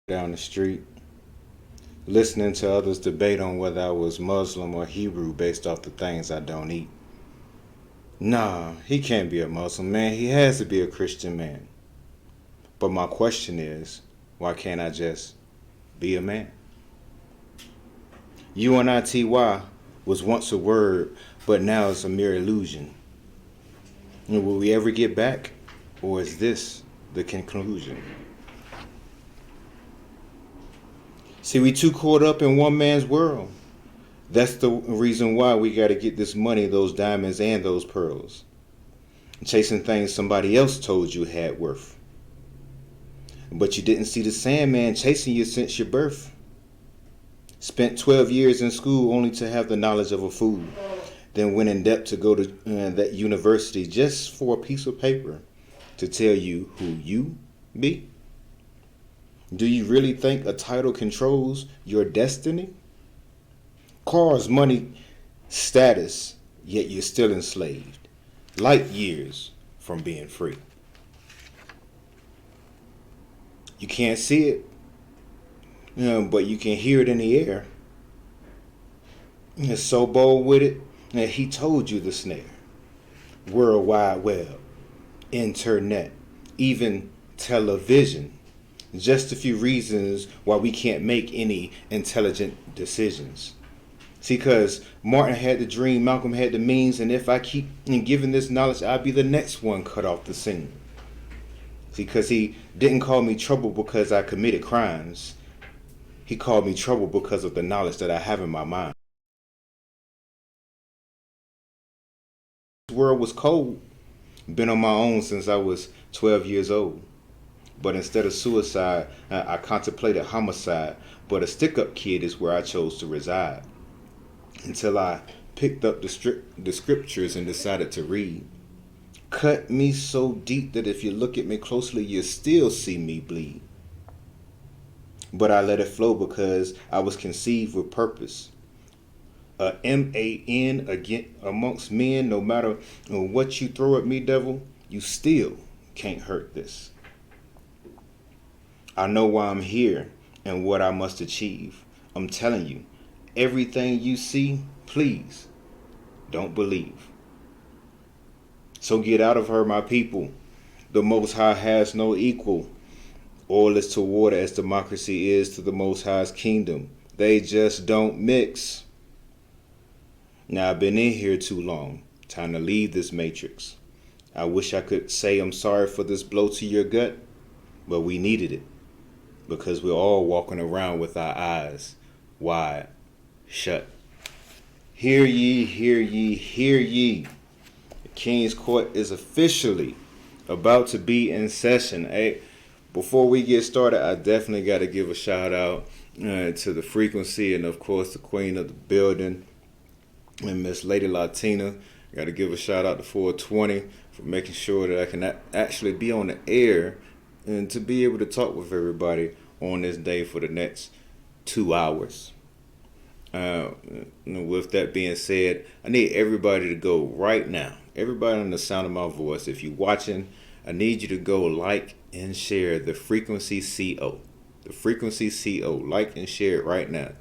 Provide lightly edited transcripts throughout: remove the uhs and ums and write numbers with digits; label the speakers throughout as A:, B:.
A: down the street, listening to others debate on whether I was Muslim or Hebrew based off the things I don't eat. Nah, he can't be a Muslim man. He has to be a Christian man. But my question is, why can't I just be a man? Unity was once a word, but now it's a mere illusion. Will we ever get back? Or is this the conclusion? See, we too caught up in one man's world. That's the reason why we got to get this money, those diamonds, and those pearls. Chasing things somebody else told you had worth. But you didn't see the Sandman chasing you since your birth. Spent 12 years in school only to have the knowledge of a fool. Then went in debt to go to that university just for a piece of paper to tell you who you be. Do you really think a title controls your destiny? Cars, money, status, yet you're still enslaved. Light years from being free. You can't see it, but you can hear it in the air. He's so bold with it that he told you the snare. World Wide Web, internet, even television. Just a few reasons why we can't make any intelligent decisions. See, because Martin had the dream, Malcolm had the means, and if I keep giving this knowledge, I'll be the next one cut off the scene. See, because he didn't call me trouble because I committed crimes. He called me trouble because of the knowledge that I have in my mind. This world was cold. Been on my own since I was 12 years old. But instead of suicide, I contemplated homicide. But a stick-up kid is where I chose to reside. Until I picked up the scriptures and decided to read. Cut me so deep that if you look at me closely, you'll still see me bleed. But I let it flow because I was conceived with purpose. A MAN again amongst men, no matter what you throw at me, devil, you still can't hurt this. I know why I'm here and what I must achieve. I'm telling you, everything you see, please don't believe. So get out of her, my people. The Most High has no equal. Oil is to water as democracy is to the Most High's kingdom. They just don't mix. Now I've been in here too long. Time to leave this matrix. I wish I could say I'm sorry for this blow to your gut, but we needed it. Because we're all walking around with our eyes wide shut. Hear ye, hear ye, hear ye. The King's Court is officially about to be in session. Hey, before we get started, I definitely got to give a shout out to the frequency and, of course, the queen of the building and Miss Lady Latina. Got to give a shout out to 420 for making sure that I can actually be on the air and to be able to talk with everybody on this day for the next 2 hours. With that being said, I need everybody to go right now. Everybody on the sound of my voice, if you're watching, I need you to go like and share the Frequency CO. The Frequency CO. Like and share it right now.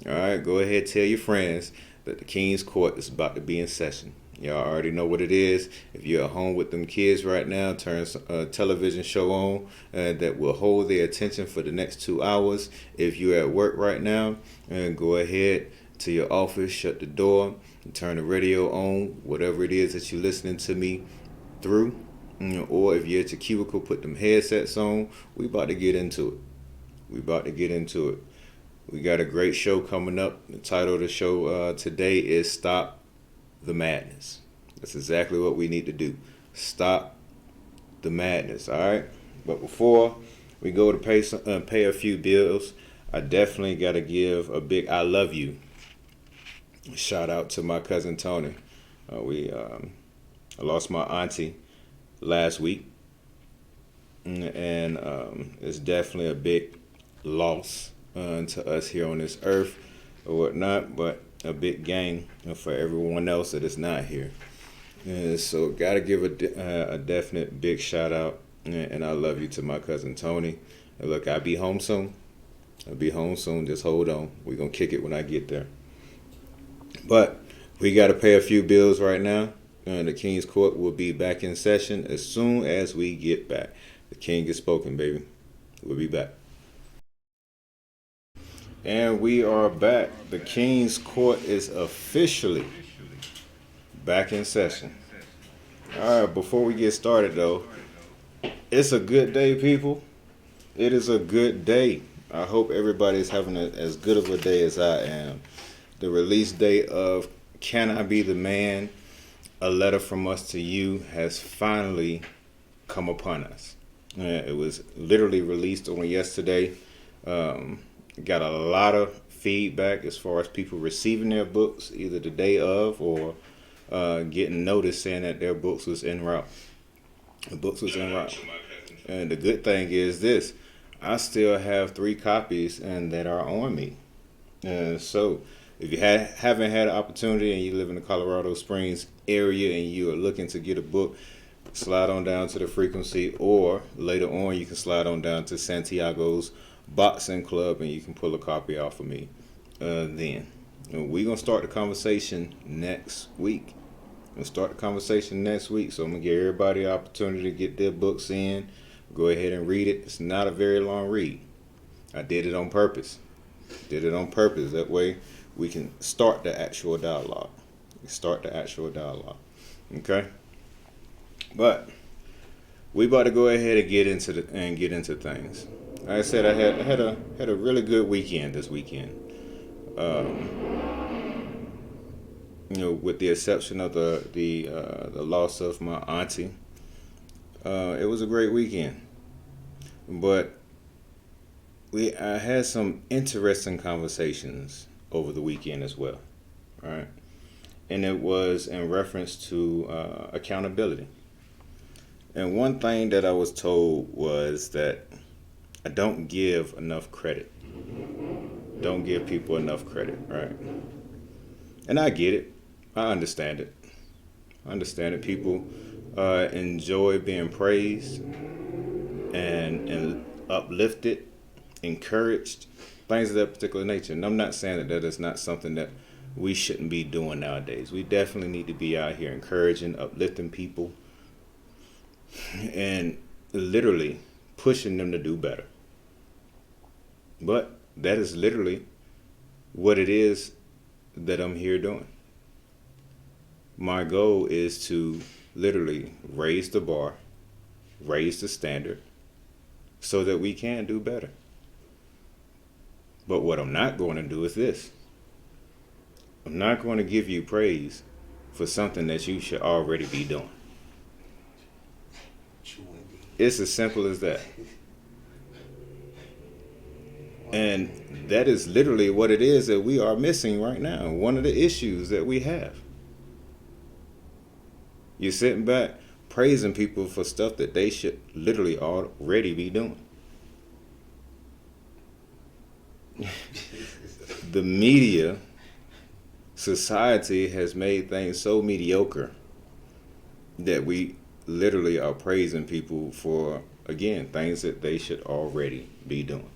A: All right, go ahead, tell your friends that the King's Court is about to be in session. Y'all already know what it is. If you're at home with them kids right now, turn a television show on that will hold their attention for the next 2 hours. If you're at work right now, go ahead to your office, shut the door, and turn the radio on, whatever it is that you're listening to me through. Or if you're at your cubicle, put them headsets on. We about to get into it. We got a great show coming up. The title of the show today is Stop the Madness. That's exactly what we need to do. Stop the madness, all right? But before we go to pay a few bills, I definitely got to give a big I love you shout out to my cousin Tony. I lost my auntie last week, and it's definitely a big loss to us here on this earth or whatnot, but a big gain for everyone else that is not here. So gotta give a definite big shout out and I love you to my cousin Tony. And look, I'll be home soon. I'll be home soon. Just hold on. We're going to kick it when I get there. But we got to pay a few bills right now. And the King's Court will be back in session as soon as we get back. The King is spoken, baby. We'll be back. And we are back. The King's Court is officially back in session. All right, before we get started, though, it's a good day, people. It is a good day. I hope everybody's having as good of a day as I am. The release date of Can I Be the Man? A Letter from Us to You has finally come upon us. It was literally released on yesterday. Got a lot of feedback as far as people receiving their books either the day of or getting notice saying that their books was en route. The books was en route. And the good thing is this. I still have 3 copies and that are on me. So if you haven't had an opportunity and you live in the Colorado Springs area and you are looking to get a book, slide on down to the Frequency, or later on you can slide on down to Santiago's Boxing Club and you can pull a copy off of me. Then we're going to start the conversation next week. So I'm going to give everybody an opportunity to get their books in. Go ahead and read it. It's not a very long read. I did it on purpose. That way we can start the actual dialogue. Okay? But we about to go ahead and get into things. Like I said, I had a really good weekend this weekend. With the exception of the loss of my auntie, it was a great weekend. But I had some interesting conversations over the weekend as well, right? And it was in reference to accountability. And one thing that I was told was that I don't give enough credit. Don't give people enough credit, right? And I get it. I understand it. People enjoy being praised and uplifted, encouraged, things of that particular nature. And I'm not saying that is not something that we shouldn't be doing nowadays. We definitely need to be out here encouraging, uplifting people, and literally pushing them to do better. But that is literally what it is that I'm here doing. My goal is to literally raise the bar, raise the standard, so that we can do better. But what I'm not going to do is this. I'm not going to give you praise for something that you should already be doing. It's as simple as that. And that is literally what it is that we are missing right now. One of the issues that we have. You're sitting back praising people for stuff that they should literally already be doing. The media, society has made things so mediocre that we literally are praising people for, again, things that they should already be doing.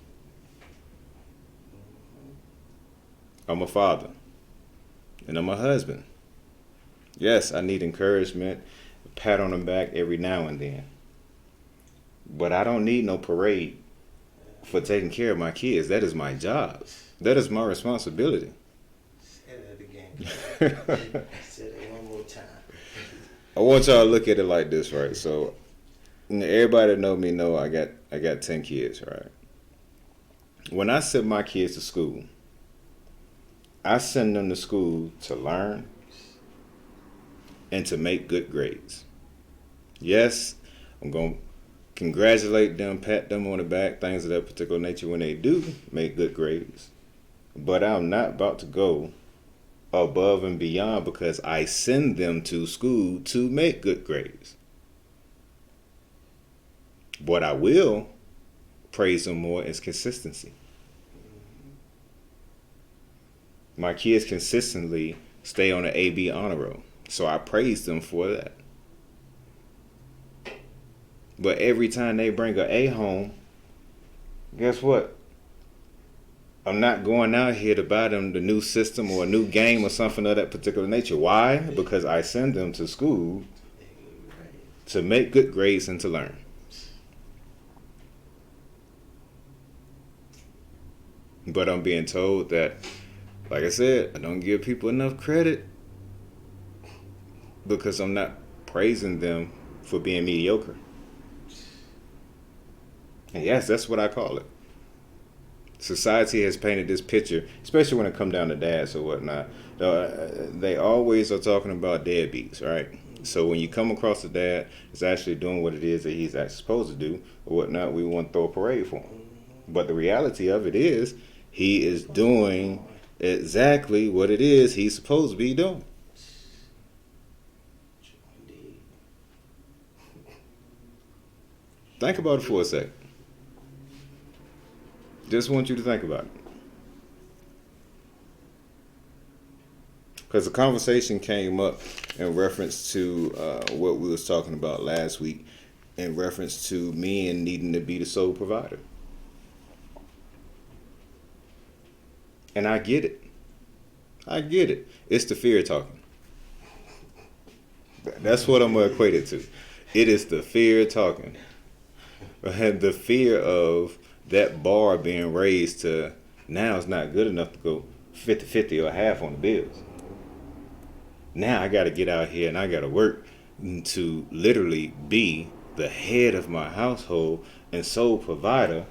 A: I'm a father and I'm a husband. Yes, I need encouragement, a pat on the back every now and then. But I don't need no parade for taking care of my kids. That is my job. That is my responsibility.
B: Say that again. Say that one more time.
A: I want y'all to look at it like this, right? So everybody that know me know I got 10 kids, right? When I send my kids to school, I send them to school to learn and to make good grades. Yes, I'm going to congratulate them, pat them on the back, things of that particular nature when they do make good grades. But I'm not about to go above and beyond because I send them to school to make good grades. What I will praise them more is consistency. My kids consistently stay on the AB honor roll, so I praise them for that. But every time they bring an A home, guess what? I'm not going out here to buy them the new system or a new game or something of that particular nature. Why? Because I send them to school to make good grades and to learn. But I'm being told that, like I said, I don't give people enough credit because I'm not praising them for being mediocre. And yes, that's what I call it. Society has painted this picture, especially when it comes down to dads or whatnot. They always are talking about deadbeats, right? So when you come across a dad that's actually doing what it is that he's actually supposed to do or whatnot, we want to throw a parade for him. But the reality of it is, he is doing exactly what it is he's supposed to be doing. Think about it for a second. Just want you to think about it. Because the conversation came up in reference to what we was talking about last week, in reference to men needing to be the sole provider. And I get it. I get it. It's the fear talking. That's what I'm going to equate it to. It is the fear talking. And the fear of that bar being raised to now it's not good enough to go 50-50 or half on the bills. Now I got to get out here and I got to work to literally be the head of my household and sole provider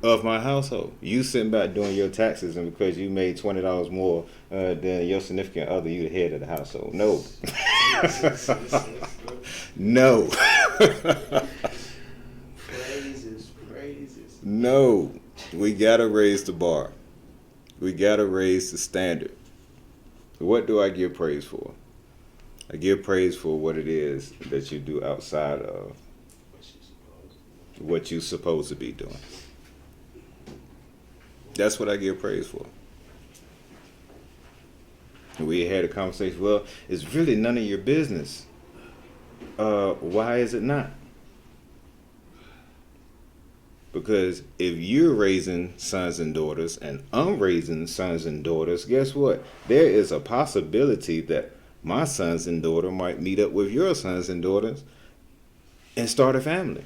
A: of my household. You sitting back doing your taxes, and because you made $20 more than your significant other, you the head of the household. No. No.
B: Praises.
A: No. We gotta raise the bar. We gotta raise the standard. What do I give praise for? I give praise for what it is that you do outside of what you're supposed to be doing. That's what I give praise for. We had a conversation. Well, it's really none of your business. Why is it not? Because if you're raising sons and daughters and I'm raising sons and daughters, guess what? There is a possibility that my sons and daughter might meet up with your sons and daughters and start a family.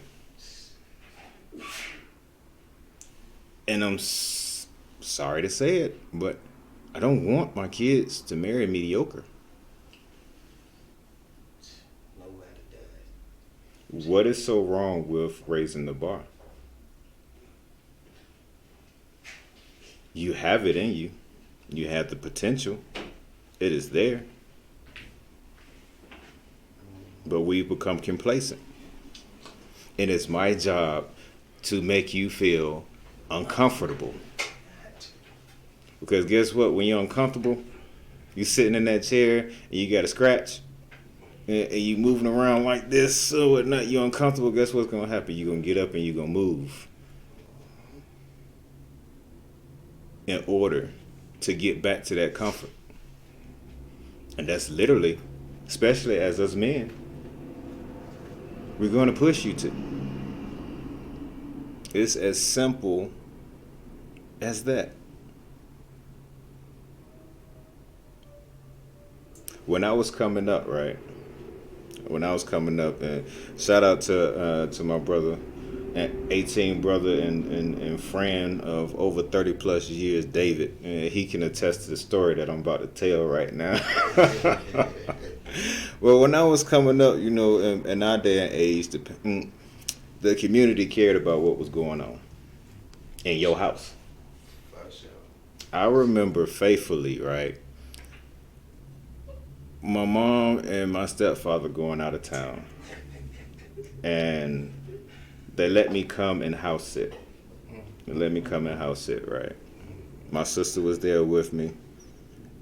A: And I'm sorry to say it, but I don't want my kids to marry mediocre. What is so wrong with raising the bar? You have it in you. You have the potential. It is there. But we become complacent. And it's my job to make you feel uncomfortable. Because guess what? When you're uncomfortable, you sitting in that chair and you got a scratch and you moving around like this, so at night you're uncomfortable. Guess what's going to happen? You're going to get up and you're going to move in order to get back to that comfort. And that's literally, especially as us men, we're going to push you to. It's as simple as that. When I was coming up, right? And shout out to my brother, 18 brother and friend of over 30 plus years, David. And he can attest to the story that I'm about to tell right now. Well, when I was coming up, in our day and age, the community cared about what was going on in your house. I remember faithfully, right? My mom and my stepfather going out of town, and they let me come and house sit. Right? My sister was there with me,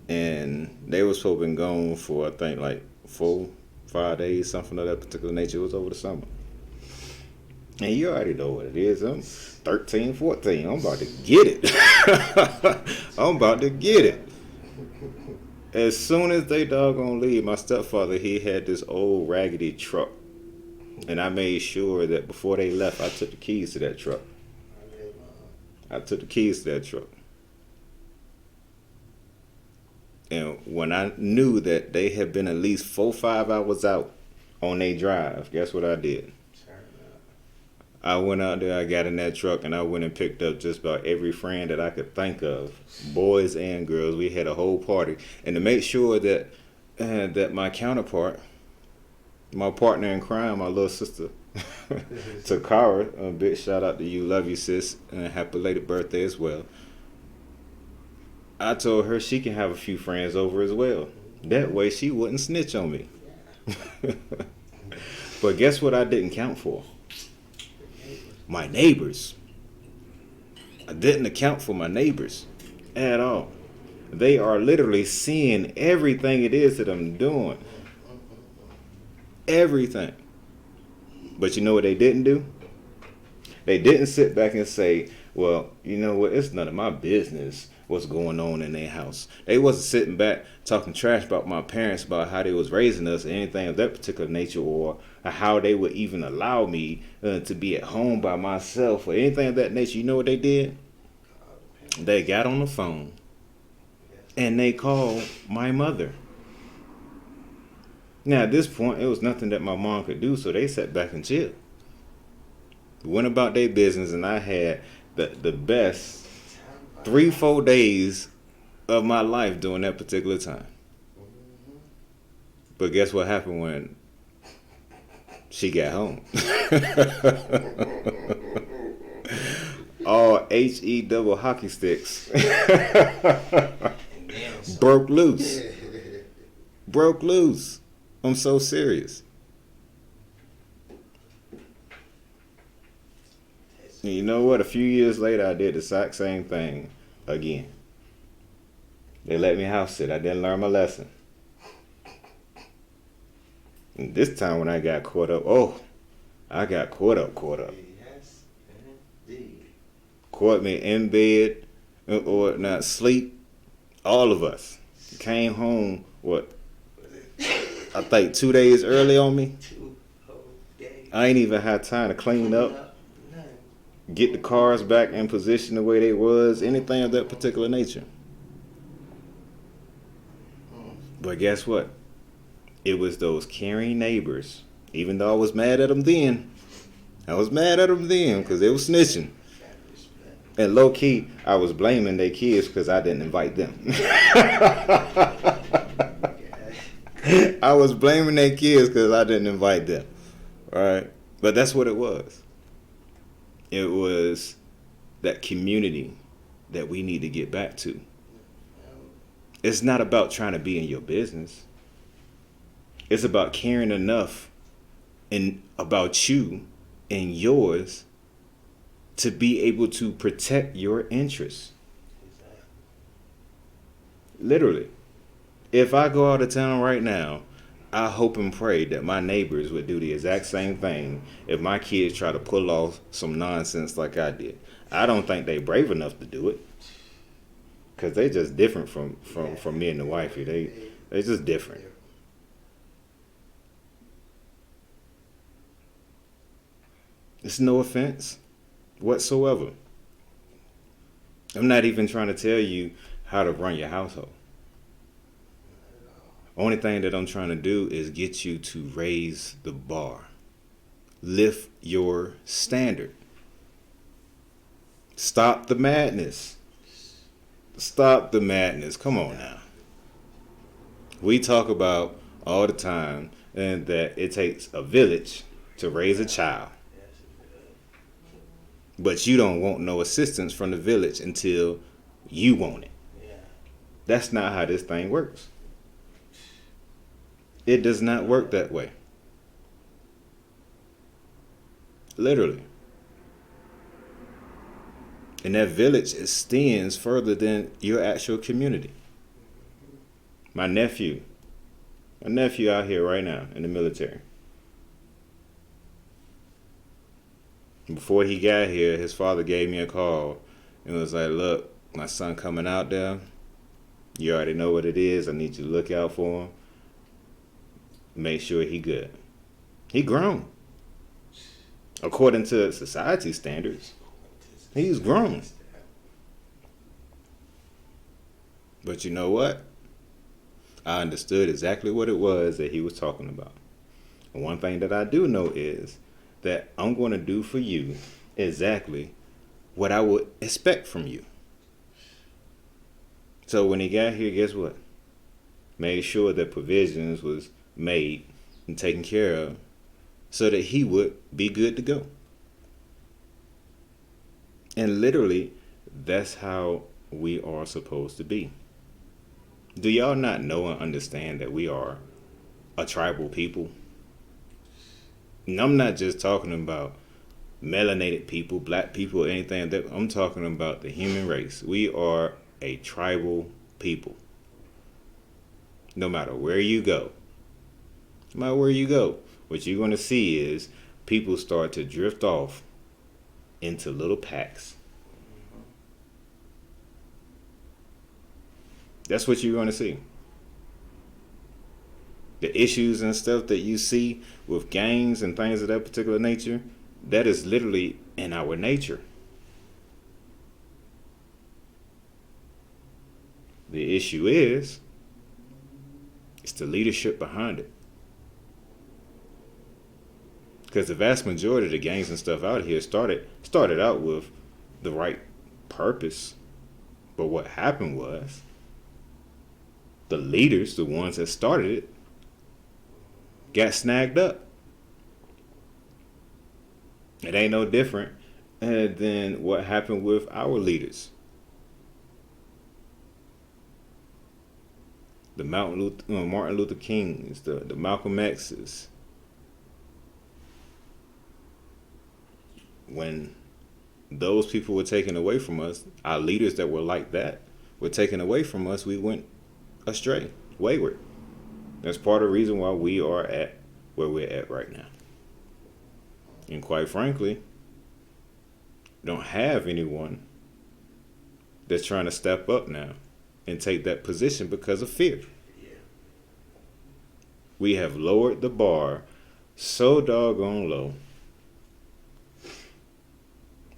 A: and they was supposed to be gone for, I think, like 4-5 days, something of that particular nature. It was over the summer. And you already know what it is. I'm 13, 14. I'm about to get it. As soon as they doggone leave, my stepfather, he had this old raggedy truck. And I made sure that before they left, I took the keys to that truck. I took the keys to that truck. And when I knew that they had been at least 4 or 5 hours out on their drive, guess what I did? I went out there, I got in that truck, and I went and picked up just about every friend that I could think of, boys and girls. We had a whole party. And to make sure that that my counterpart, my partner in crime, my little sister, Takara, a big shout out to you, love you sis, and happy belated birthday as well. I told her she can have a few friends over as well. That way she wouldn't snitch on me. But guess what I didn't count for? My neighbors. I didn't account for my neighbors at all. They are literally seeing everything it is that I'm doing. Everything. But you know what they didn't do? They didn't sit back and say, well, you know what, it's none of my business what's going on in their house. They wasn't sitting back talking trash about my parents, about how they was raising us, or anything of that particular nature, or how they would even allow me to be at home by myself, or anything of that nature. You know what they did? They got on the phone and they called my mother. Now at this point, it was nothing that my mom could do, so they sat back and chilled. Went about their business, and I had the best 3-4 days of my life during that particular time. But guess what happened when she got home? All HE double hockey sticks broke loose. Broke loose. I'm so serious. And you know what? A few years later, I did the exact same thing again. They let me house sit. I didn't learn my lesson. And this time when I got caught up, I got caught up.
B: Yes, indeed.
A: Caught me in bed or not sleep. All of us came home, I think 2 days early on me.
B: 2 whole days.
A: I ain't even had time to clean up, get the cars back in position the way they was, anything of that particular nature. But guess what? It was those caring neighbors. Even though I was mad at them then, because they was snitching. And low key, I was blaming their kids because I didn't invite them. I was blaming their kids because I didn't invite them. All right? But that's what it was. It was that community that we need to get back to. It's not about trying to be in your business. It's about caring enough about you and yours to be able to protect your interests. Literally. If I go out of town right now, I hope and pray that my neighbors would do the exact same thing if my kids try to pull off some nonsense like I did. I don't think they brave enough to do it, because they just different from me and the wifey. They just different. It's no offense whatsoever. I'm not even trying to tell you how to run your household. Only thing that I'm trying to do is get you to raise the bar. Lift your standard. Stop the madness. Stop the madness. Come on now. We talk about all the time and that it takes a village to raise a child. But you don't want no assistance from the village until you want it. That's not how this thing works. It does not work that way. Literally. And that village extends further than your actual community. My nephew out here right now in the military. Before he got here, his father gave me a call and was like, look, my son coming out there. You already know what it is. I need you to look out for him. Make sure he good. He grown. According to society standards, he's grown. But you know what? I understood exactly what it was that he was talking about. And one thing that I do know is that I'm going to do for you exactly what I would expect from you. So when he got here, guess what? Made sure that provisions was made and taken care of so that he would be good to go. And literally, that's how we are supposed to be. Do y'all not know and understand that we are a tribal people? And I'm not just talking about melanated people, black people, or anything. That I'm talking about the human race. We are a tribal people. No matter where you go, no matter where you go, what you're going to see is people start to drift off into little packs. That's what you're going to see. The issues and stuff that you see with gangs and things of that particular nature, that is literally in our nature. The issue is, it's the leadership behind it. Because the vast majority of the gangs and stuff out here started out with the right purpose. But what happened was, the leaders, the ones that started it, got snagged up. It ain't no different than what happened with our leaders. The Martin Luther Kings, the Malcolm X's. When those people were taken away from us, our leaders that were like that were taken away from us, we went astray, wayward. That's part of the reason why we are at where we're at right now. And quite frankly, don't have anyone that's trying to step up now and take that position because of fear.
B: Yeah.
A: We have lowered the bar so doggone low.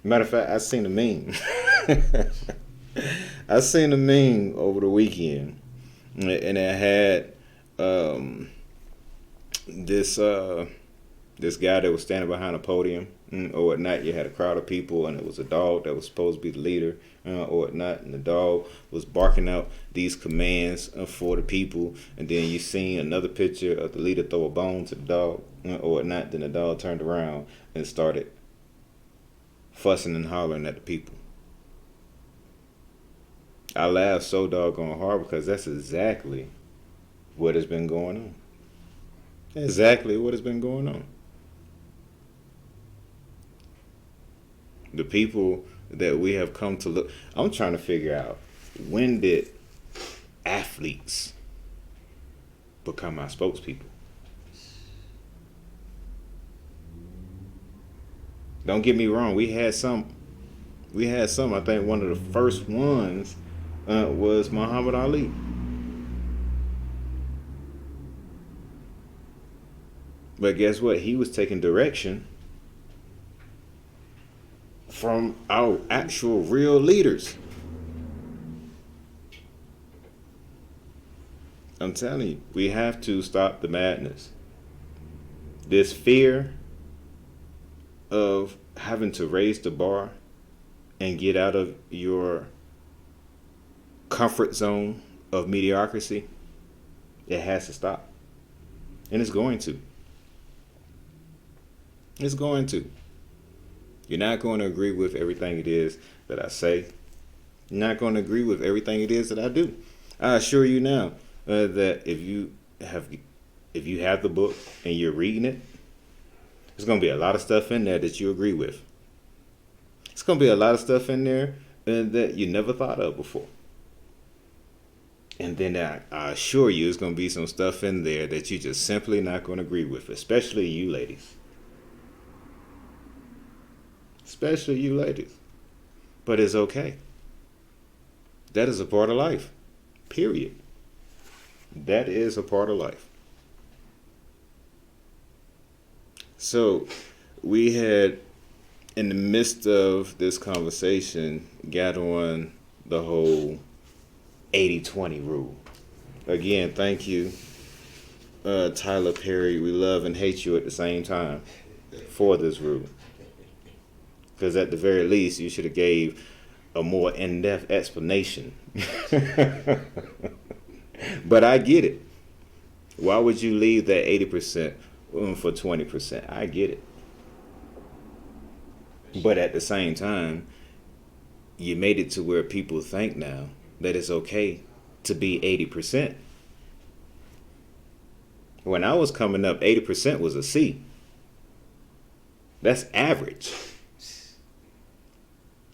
A: Matter of fact, I seen a meme. I seen a meme over the weekend, and it had this guy that was standing behind a podium or whatnot. You had a crowd of people, and it was a dog that was supposed to be the leader or whatnot, and the dog was barking out these commands for the people. And then you seen another picture of the leader throw a bone to the dog or whatnot. Then the dog turned around and started fussing and hollering at the people. I laughed so doggone hard because that's exactly what has been going on. Exactly what has been going on. The people that we have come to look. I'm trying to figure out, when did athletes become our spokespeople? Don't get me wrong. We had some. I think one of the first ones was Muhammad Ali. But guess what? He was taking direction from our actual real leaders. I'm telling you, we have to stop the madness. This fear of having to raise the bar and get out of your comfort zone of mediocrity, it has to stop. And it's going to. It's going to. You're not going to agree with everything it is that I say. You're not going to agree with everything it is that I do. I assure you now that if you have the book and you're reading it, there's going to be a lot of stuff in there that you agree with. It's going to be a lot of stuff in there that you never thought of before. And then I assure you there's going to be some stuff in there that you're just simply not going to agree with, especially you ladies. Especially you ladies. But it's okay. That is a part of life. Period. That is a part of life. So, we had, in the midst of this conversation, got on the whole 80-20 rule. Again, thank you, Tyler Perry. We love and hate you at the same time for this rule. Because at the very least, you should have gave a more in-depth explanation. But I get it. Why would you leave that 80% for 20%? I get it. But at the same time, you made it to where people think now that it's okay to be 80%. When I was coming up, 80% was a C. That's average.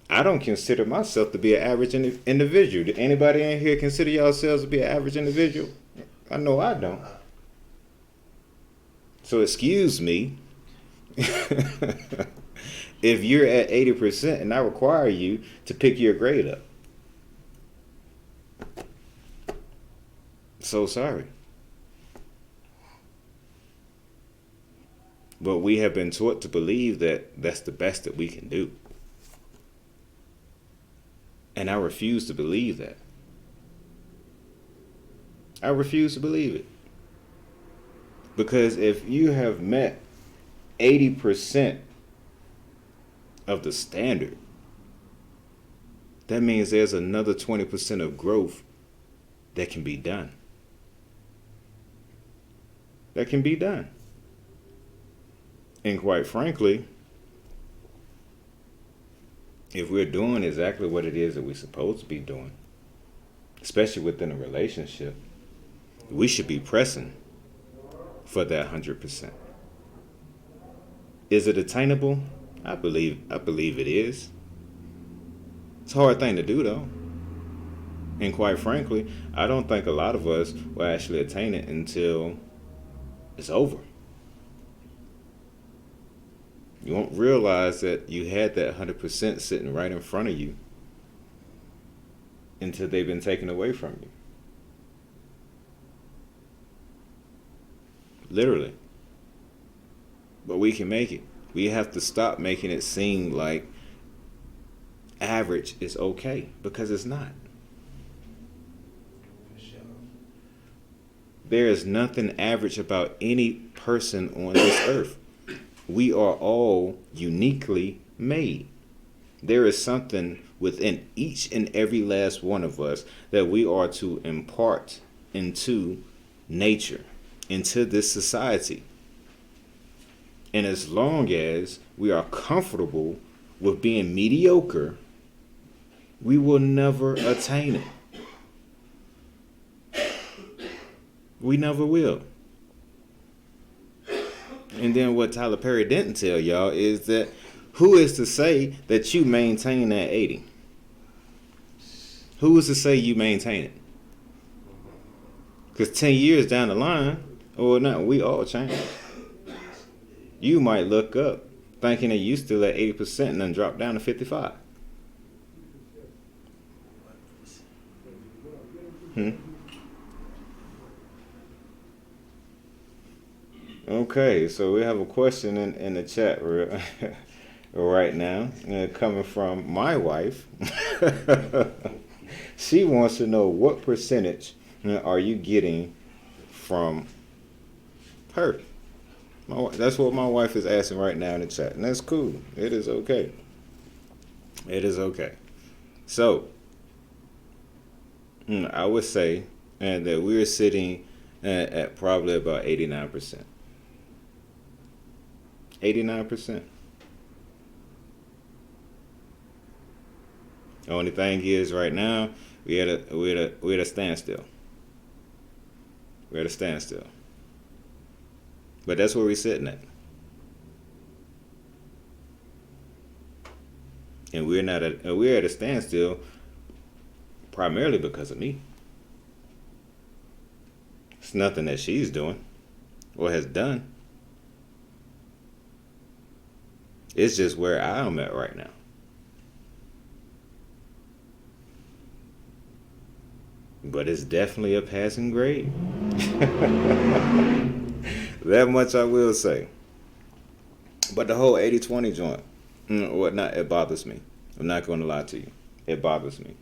A: I don't consider myself to be an average individual. Do anybody in here consider yourselves to be an average individual? I know I don't. So excuse me. If you're at 80% and I require you to pick your grade up. So sorry. But we have been taught to believe that that's the best that we can do. And I refuse to believe that. I refuse to believe it. Because if you have met 80% of the standard, that means there's another 20% of growth that can be done. That can be done. And quite frankly, if we're doing exactly what it is that we're supposed to be doing, especially within a relationship, we should be pressing for that 100%. Is it attainable? I believe it is. It's a hard thing to do though. And quite frankly, I don't think a lot of us will actually attain it until it's over. You won't realize that you had that 100% sitting right in front of you until they've been taken away from you. Literally. But we can make it. We have to stop making it seem like average is okay, because it's not. There is nothing average about any person on this earth. We are all uniquely made. There is something within each and every last one of us that we are to impart into nature, into this society. And as long as we are comfortable with being mediocre, we will never attain it. We never will. And then what Tyler Perry didn't tell y'all is that who is to say that you maintain that 80? Who is to say you maintain it? Because 10 years down the line, or not, we all change. You might look up thinking that you still at 80% and then drop down to 55. Okay, so we have a question in the chat right now, coming from my wife. She wants to know what percentage are you getting from her. That's what my wife is asking right now in the chat, and that's cool. It is okay. It is okay. So, I would say that we're sitting at probably about 89%. 89%. The only thing is, right now, we're at a standstill. We're at a standstill. But that's where we're sitting at. And we're at a standstill primarily because of me. It's nothing that she's doing or has done. It's just where I'm at right now. But it's definitely a passing grade. That much I will say. But the whole 80-20 joint, whatnot, it bothers me. I'm not going to lie to you. It bothers me.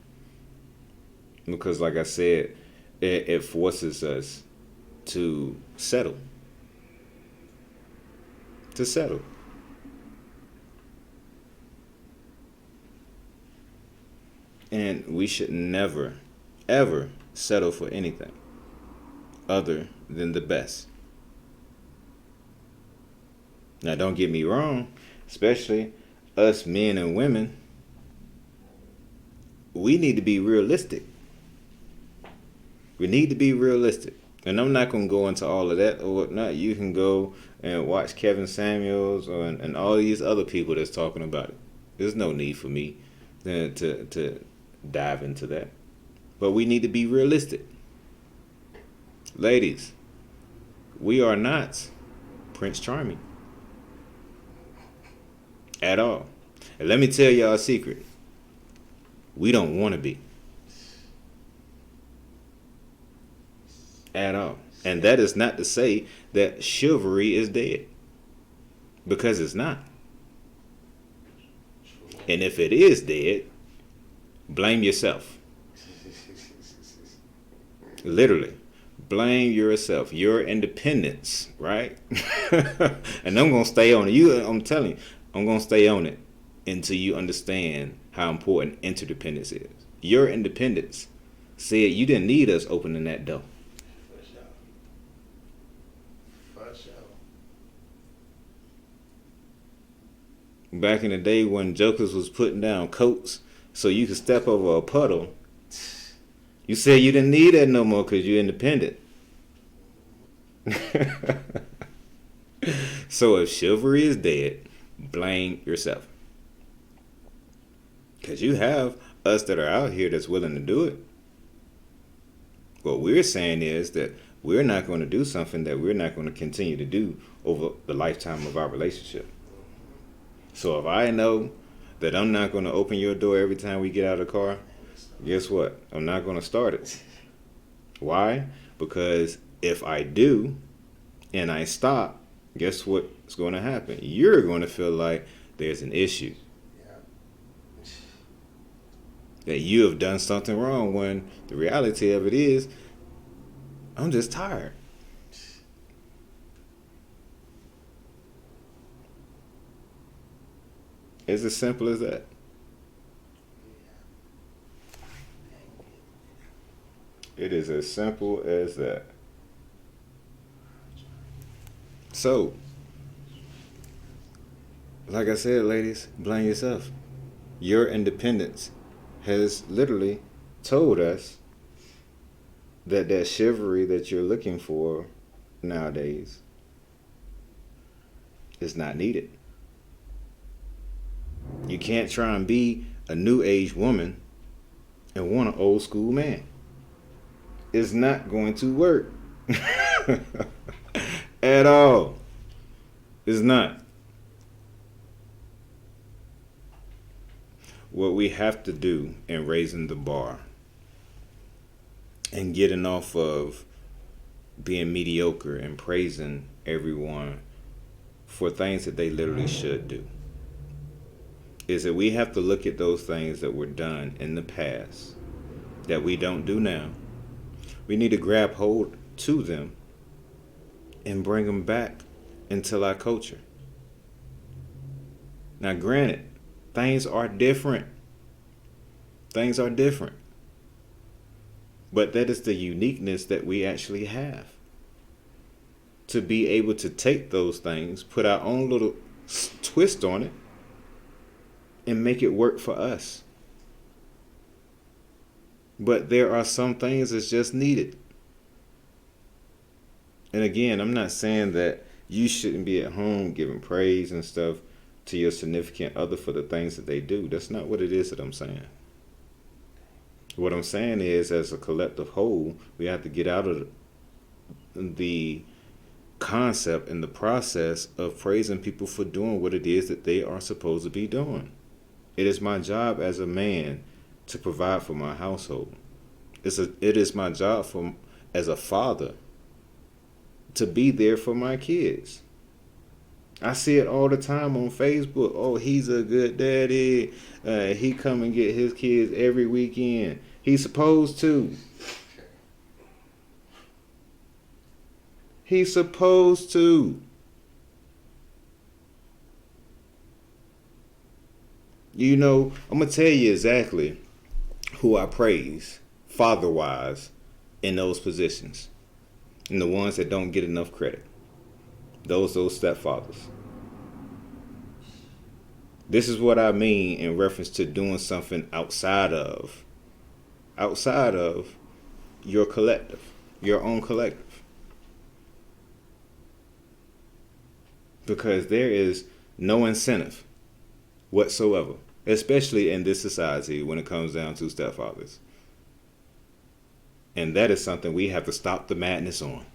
A: Because, like I said, it forces us to settle. To settle. And we should never, ever settle for anything other than the best. Now, don't get me wrong, especially us men and women, we need to be realistic. We need to be realistic. And I'm not going to go into all of that or whatnot. You can go and watch Kevin Samuels and all these other people that's talking about it. There's no need for me to dive into that. But we need to be realistic. Ladies, we are not Prince Charming. At all. And let me tell y'all a secret. We don't want to be. At all. And that is not to say that chivalry is dead. Because it's not. And if it is dead, blame yourself. Literally. Blame yourself. Your independence, right? And I'm going to stay on it. I'm telling you, I'm going to stay on it until you understand how important interdependence is. Your independence said you didn't need us opening that door.
B: For sure.
A: Back in the day when jokers was putting down coats so you could step over a puddle, you said you didn't need that no more because you're independent. So if chivalry is dead, blame yourself. Because you have us that are out here that's willing to do it. What we're saying is that we're not going to do something that we're not going to continue to do over the lifetime of our relationship. So if I know that I'm not going to open your door every time we get out of the car, guess what? I'm not going to start it. Why? Because if I do and I stop, guess what's going to happen? You're going to feel like there's an issue. That you have done something wrong when the reality of it is, I'm just tired. It's as simple as that. It is as simple as that. So, like I said, ladies, blame yourself. Your independence has literally told us that chivalry that you're looking for nowadays is not needed. You can't try and be a new age woman and want an old school man. It's not going to work. At all. It's not. What we have to do in raising the bar and getting off of being mediocre and praising everyone for things that they literally should do is that we have to look at those things that were done in the past that we don't do now. We need to grab hold to them and bring them back into our culture. Now, granted, things are different. Things are different. But that is the uniqueness that we actually have. To be able to take those things, put our own little twist on it, and make it work for us. But there are some things that's just needed. And again, I'm not saying that you shouldn't be at home giving praise and stuff to your significant other for the things that they do. That's not what it is that I'm saying. What I'm saying is, as a collective whole, we have to get out of the concept and the process of praising people for doing what it is that they are supposed to be doing. It is my job as a man to provide for my household. It is my job as a father to be there for my kids. I see it all the time on Facebook. Oh, he's a good daddy. He come and get his kids every weekend. He's supposed to. He's supposed to. You know, I'm going to tell you exactly who I praise, father-wise, in those positions. And the ones that don't get enough credit. Those stepfathers. This is what I mean in reference to doing something outside of your collective, your own collective. Because there is no incentive whatsoever, especially in this society when it comes down to stepfathers. And that is something we have to stop the madness on.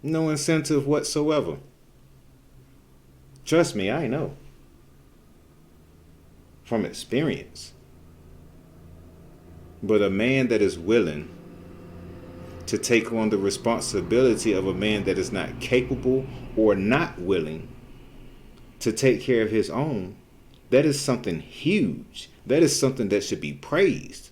A: No incentive whatsoever. Trust me, I know. From experience. But a man that is willing to take on the responsibility of a man that is not capable or not willing to take care of his own, that is something huge. That is something that should be praised.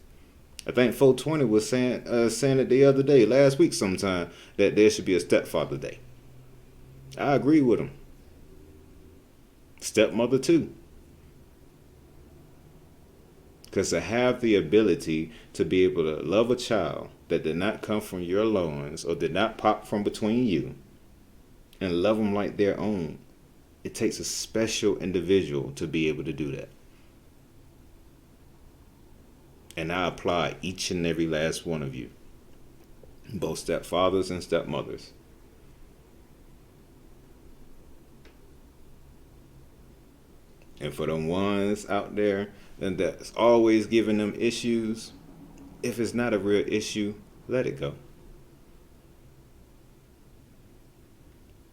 A: I think 420 was saying it the other day, last week sometime, that there should be a stepfather day. I agree with him. Stepmother too. Because to have the ability to be able to love a child that did not come from your loins or did not pop from between you and love them like their own, it takes a special individual to be able to do that. And I applaud each and every last one of you, both stepfathers and stepmothers. And for the ones out there and that's always giving them issues, if it's not a real issue, let it go.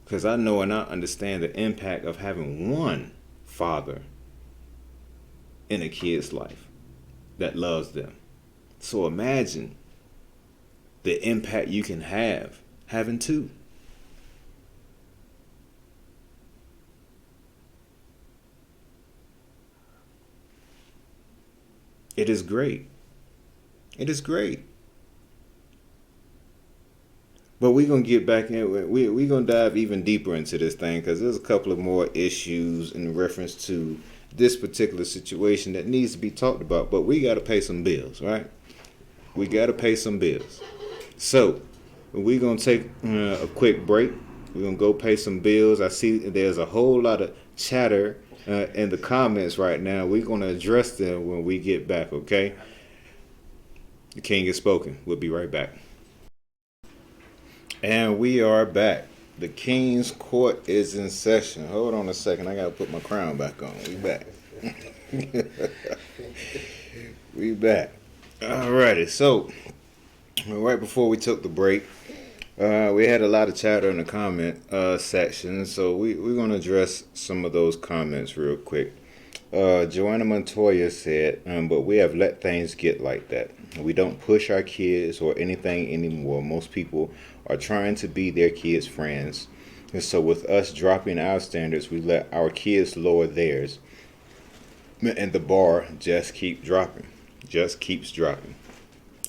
A: Because I know and I understand the impact of having one father in a kid's life that loves them. So imagine the impact you can have having two. It is great. It is great. But we're going to get back in. We're going to dive even deeper into this thing because there's a couple of more issues in reference to this particular situation that needs to be talked about. But we got to pay some bills, right? We got to pay some bills. So we're going to take a quick break. We're going to go pay some bills. I see there's a whole lot of chatter in the comments right now. We're going to address them when we get back, okay? The king has spoken. We'll be right back. And we are back. The King's Court is in session. Hold on a second. I got to put my crown back on. We back. We back. Alrighty. So, right before we took the break, we had a lot of chatter in the comment section. So, we're going to address some of those comments real quick. Joanna Montoya said, but we have let things get like that. We don't push our kids or anything anymore. Most people are trying to be their kids' friends. And so with us dropping our standards, we let our kids lower theirs. And the bar just keeps dropping. Just keeps dropping.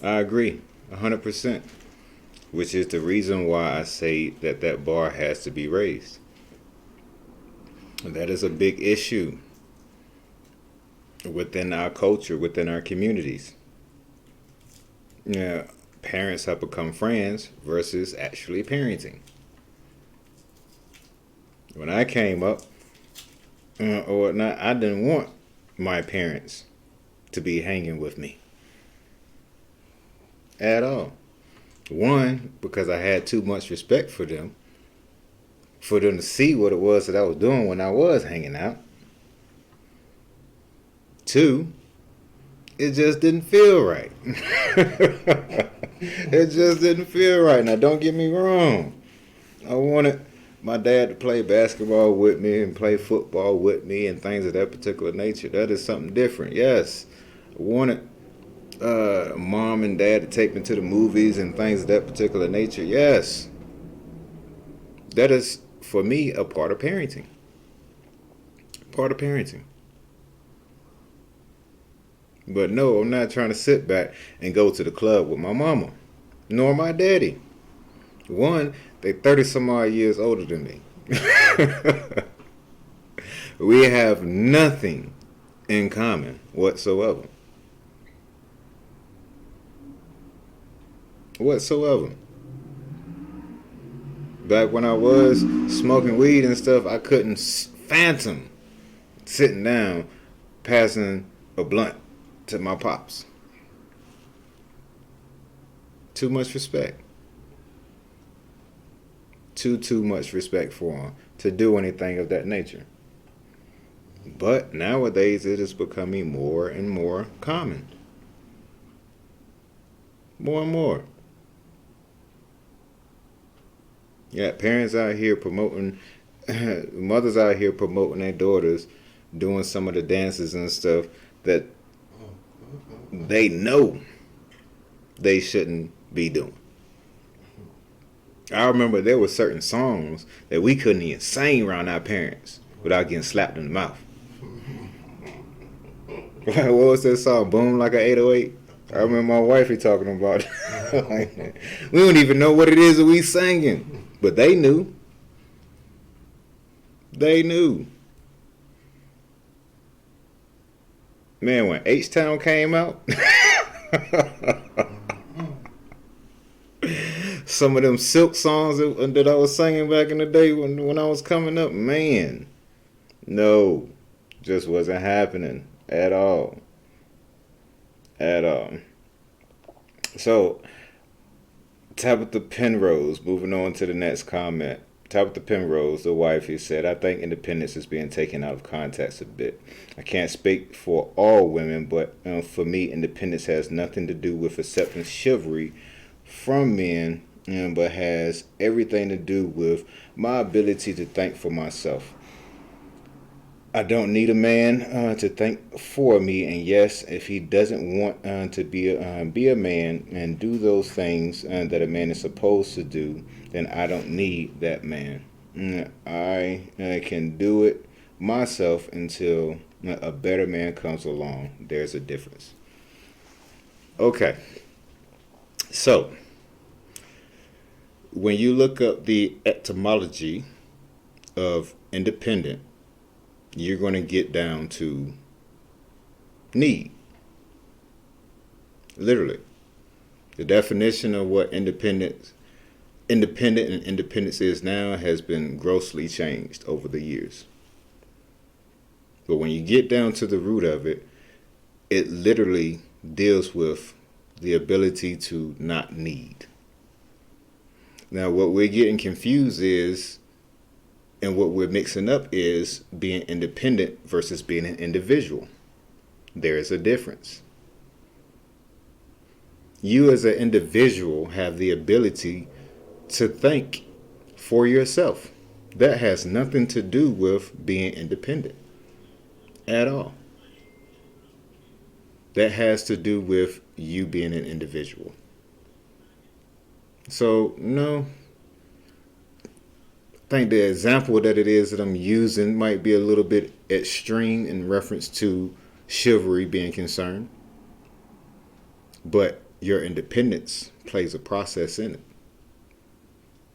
A: I agree, 100%. Which is the reason why I say that bar has to be raised. And that is a big issue within our culture, within our communities. Yeah, parents have become friends versus actually parenting. When I came up, I didn't want my parents to be hanging with me at all. One, because I had too much respect for them to see what it was that I was doing when I was hanging out. Two, it just didn't feel right. It just didn't feel right. Now, don't get me wrong. I wanted my dad to play basketball with me and play football with me and things of that particular nature. That is something different. Yes, I wanted mom and dad to take me to the movies and things of that particular nature. Yes, that is for me, a part of parenting. Part of parenting. But no, I'm not trying to sit back and go to the club with my mama, nor my daddy. One, they 30 some odd years older than me. We have nothing in common whatsoever. Whatsoever. Back when I was smoking weed and stuff, I couldn't phantom sitting down, passing a blunt to my pops. Too much respect. Too much respect for him to do anything of that nature. But nowadays it is becoming more and more common. More and more. Yeah, parents out here promoting, mothers out here promoting their daughters, doing some of the dances and stuff that they know they shouldn't be doing. I remember there were certain songs that we couldn't even sing around our parents without getting slapped in the mouth. What was that song? Boom Like a 808? I remember my wifey talking about it. We don't even know what it is that we singing. But they knew. They knew. Man, when H-Town came out, some of them Silk songs that I was singing back in the day when I was coming up, man, no, just wasn't happening at all. At all. So, Tabitha Penrose, moving on to the next comment. Tabitha Penrose, the wifey, said, I think independence is being taken out of context a bit. I can't speak for all women, but for me, independence has nothing to do with accepting chivalry from men, but has everything to do with my ability to think for myself. I don't need a man to think for me, and yes, if he doesn't want to be a man and do those things that a man is supposed to do, then I don't need that man. I can do it myself until a better man comes along. There's a difference. Okay, so when you look up the etymology of independent, you're going to get down to need. Literally. The definition of what independent and independence is now has been grossly changed over the years. But when you get down to the root of it, it literally deals with the ability to not need. Now, what we're getting confused is, and what we're mixing up is being independent versus being an individual. There is a difference. You as an individual have the ability to think for yourself. That has nothing to do with being independent at all. That has to do with you being an individual. So, no. I think the example that it is that I'm using might be a little bit extreme in reference to chivalry being concerned. But your independence plays a process in it.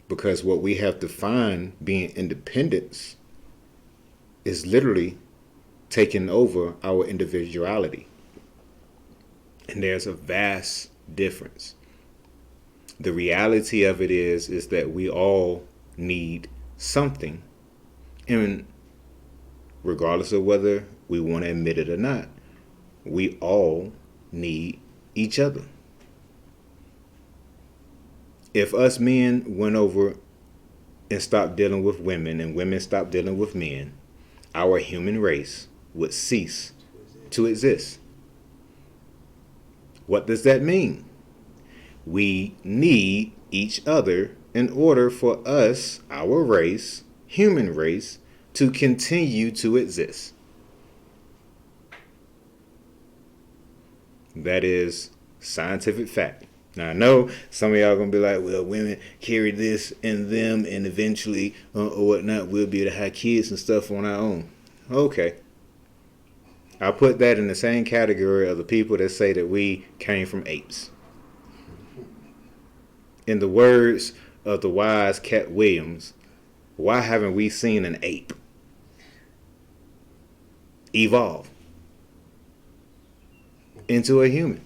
A: Because what we have to find being independence is literally taking over our individuality. And there's a vast difference. The reality of it is that we all need something, and regardless of whether we want to admit it or not, we all need each other. If us men went over and stopped dealing with women and women stopped dealing with men, our human race would cease to exist. What does that mean? We need each other in order for us, our race, human race, to continue to exist. That is scientific fact. Now I know some of y'all gonna be like, well, women carry this in them, and eventually, or whatnot, we'll be able to have kids and stuff on our own. Okay, I put that in the same category of the people that say that we came from apes. In the words of the wise Cat Williams, why haven't we seen an ape evolve into a human?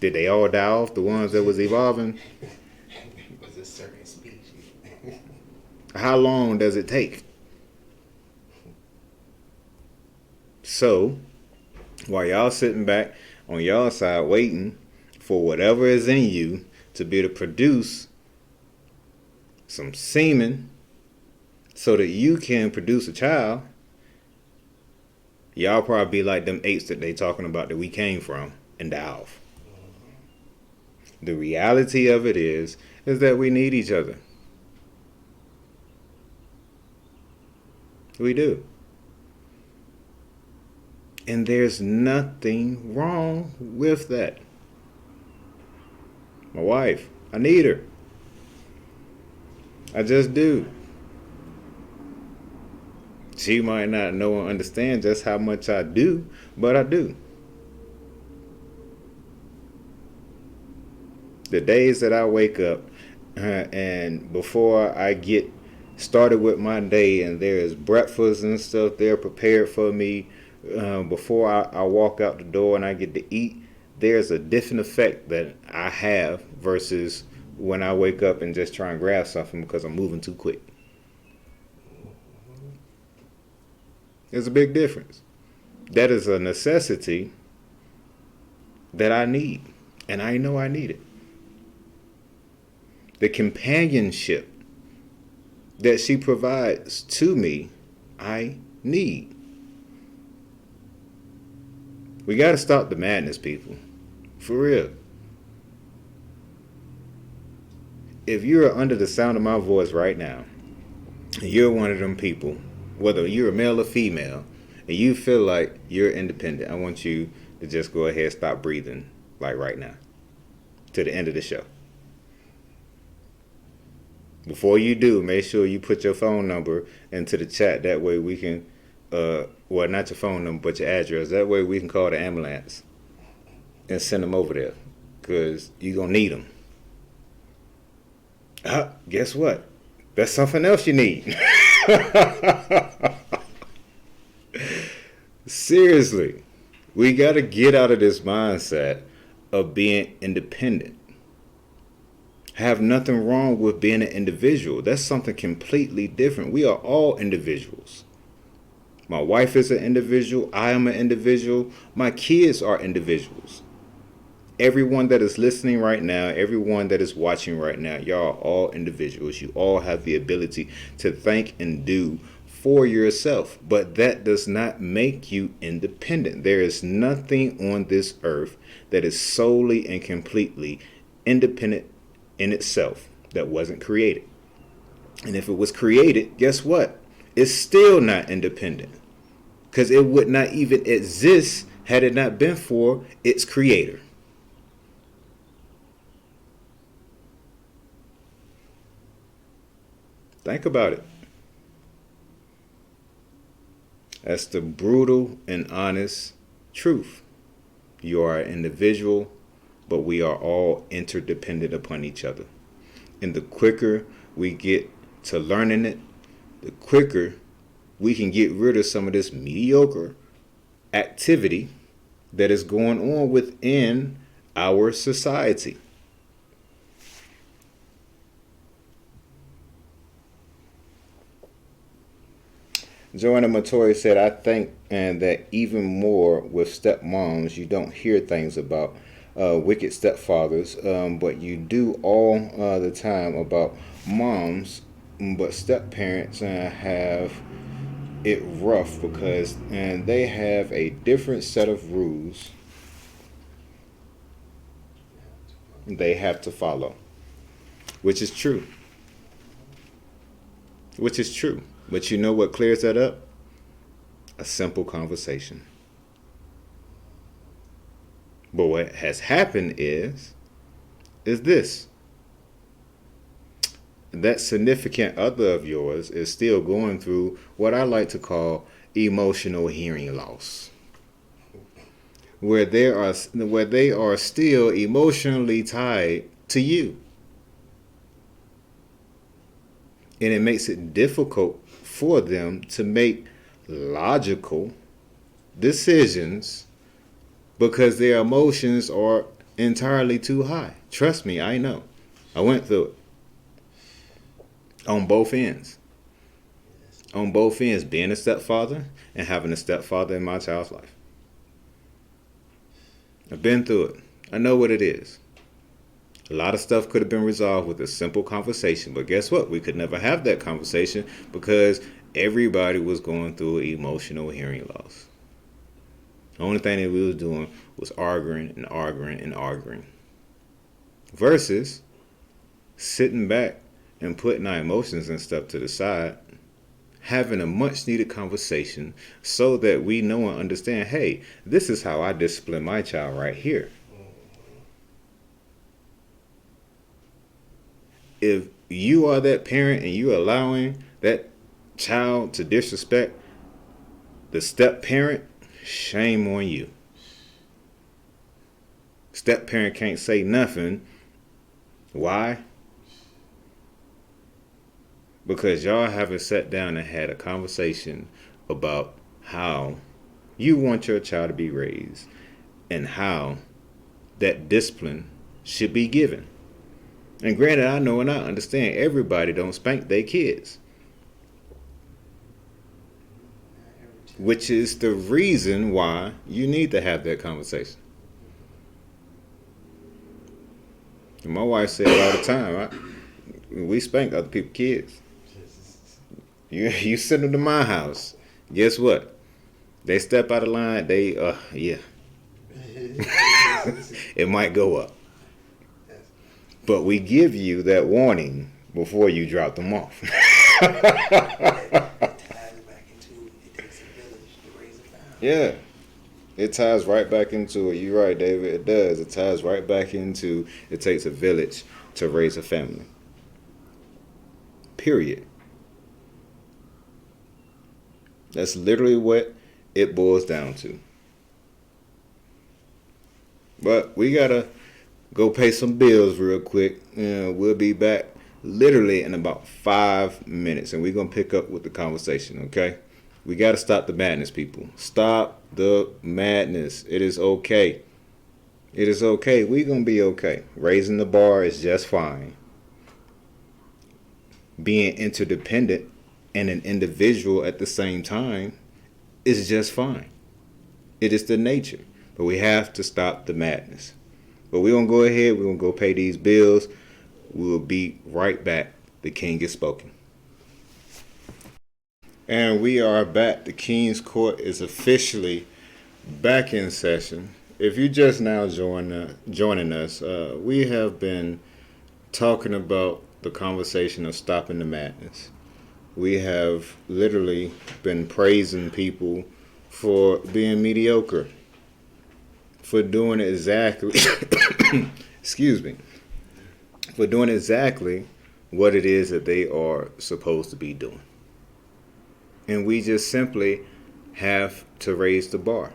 A: Did they all die off, the ones that was evolving?
B: It was a certain species.
A: How long does it take? So, while y'all sitting back on y'all side waiting for whatever is in you to be able to produce some semen so that you can produce a child, y'all probably be like them apes that they talking about that we came from and die off. The reality of it is that we need each other. We do. And there's nothing wrong with that. My wife, I need her. I just do. She might not know and understand just how much I do, but I do. The days that I wake up and before I get started with my day and there is breakfast and stuff there prepared for me before I walk out the door and I get to eat, there's a different effect that I have versus when I wake up and just try and grab something because I'm moving too quick. There's a big difference. That is a necessity that I need, and I know I need it. The companionship that she provides to me, I need. We got to stop the madness, people. For real. If you're under the sound of my voice right now, and you're one of them people, whether you're a male or female, and you feel like you're independent, I want you to just go ahead and stop breathing, like right now, to the end of the show. Before you do, make sure you put your phone number into the chat. That way we can, well, not your phone number, but your address. That way we can call the ambulance and send them over there, because you're going to need them. Guess what? That's something else you need. Seriously, we got to get out of this mindset of being independent. Have nothing wrong with being an individual. That's something completely different. We are all individuals. My wife is an individual. I am an individual. My kids are individuals. Everyone that is listening right now, everyone that is watching right now, y'all are all individuals. You all have the ability to think and do for yourself, but that does not make you independent. There is nothing on this earth that is solely and completely independent in itself that wasn't created. And if it was created, guess what? It's still not independent, because it would not even exist had it not been for its creator. Think about it. That's the brutal and honest truth. You are an individual, but we are all interdependent upon each other. And the quicker we get to learning it, the quicker we can get rid of some of this mediocre activity that is going on within our society. Joanna Matoy said, I think and that even more with stepmoms, you don't hear things about wicked stepfathers, but you do all the time about moms, but step-parents have it rough because and they have a different set of rules they have to follow, which is true. Which is true. But you know what clears that up? A simple conversation. But what has happened is this. That significant other of yours is still going through what I like to call emotional hearing loss, where they are still emotionally tied to you, and it makes it difficult for them to make logical decisions because their emotions are entirely too high. Trust me, I know. I went through it. On both ends. On both ends, being a stepfather and having a stepfather in my child's life. I've been through it. I know what it is. A lot of stuff could have been resolved with a simple conversation, but guess what? We could never have that conversation because everybody was going through emotional hearing loss. The only thing that we was doing was arguing and arguing and arguing. Versus sitting back and putting our emotions and stuff to the side, having a much needed conversation so that we know and understand, hey, this is how I discipline my child right here. If you are that parent and you're allowing that child to disrespect the step parent, shame on you. Step parent can't say nothing. Why? Because y'all haven't sat down and had a conversation about how you want your child to be raised and how that discipline should be given. And granted, I know and I understand everybody don't spank their kids, which is the reason why you need to have that conversation. And my wife said all the time, we spank other people's kids. You send them to my house. Guess what? They step out of line. Yeah. It might go up. But we give you that warning before you drop them off. Yeah. It ties right back into it. You're right, David. It does. It ties right back into it takes a village to raise a family. Period. That's literally what it boils down to. But we gotta go pay some bills real quick. We'll be back literally in about 5 minutes, and we're gonna pick up with the conversation. Okay? We gotta stop the madness, people. Stop the madness. It is okay. It is okay. We're gonna be okay. Raising the bar is just fine. Being interdependent and an individual at the same time is just fine. It is the nature. But we have to stop the madness. But we're going to go ahead. We're going to go pay these bills. We'll be right back. The King has spoken. And we are back. The King's Court is officially back in session. If you just now joining us, we have been talking about the conversation of stopping the madness. We have literally been praising people for being mediocre, for doing exactly, for doing exactly what it is that they are supposed to be doing. And we just simply have to raise the bar.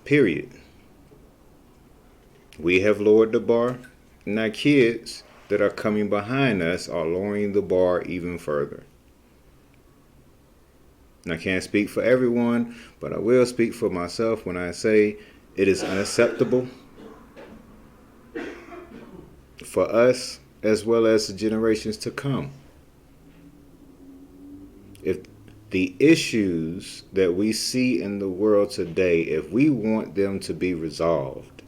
A: Period. We have lowered the bar, and our kids that are coming behind us are lowering the bar even further. And I can't speak for everyone, but I will speak for myself when I say it is unacceptable for us as well as the generations to come. If the issues that we see in the world today, if we want them to be resolved,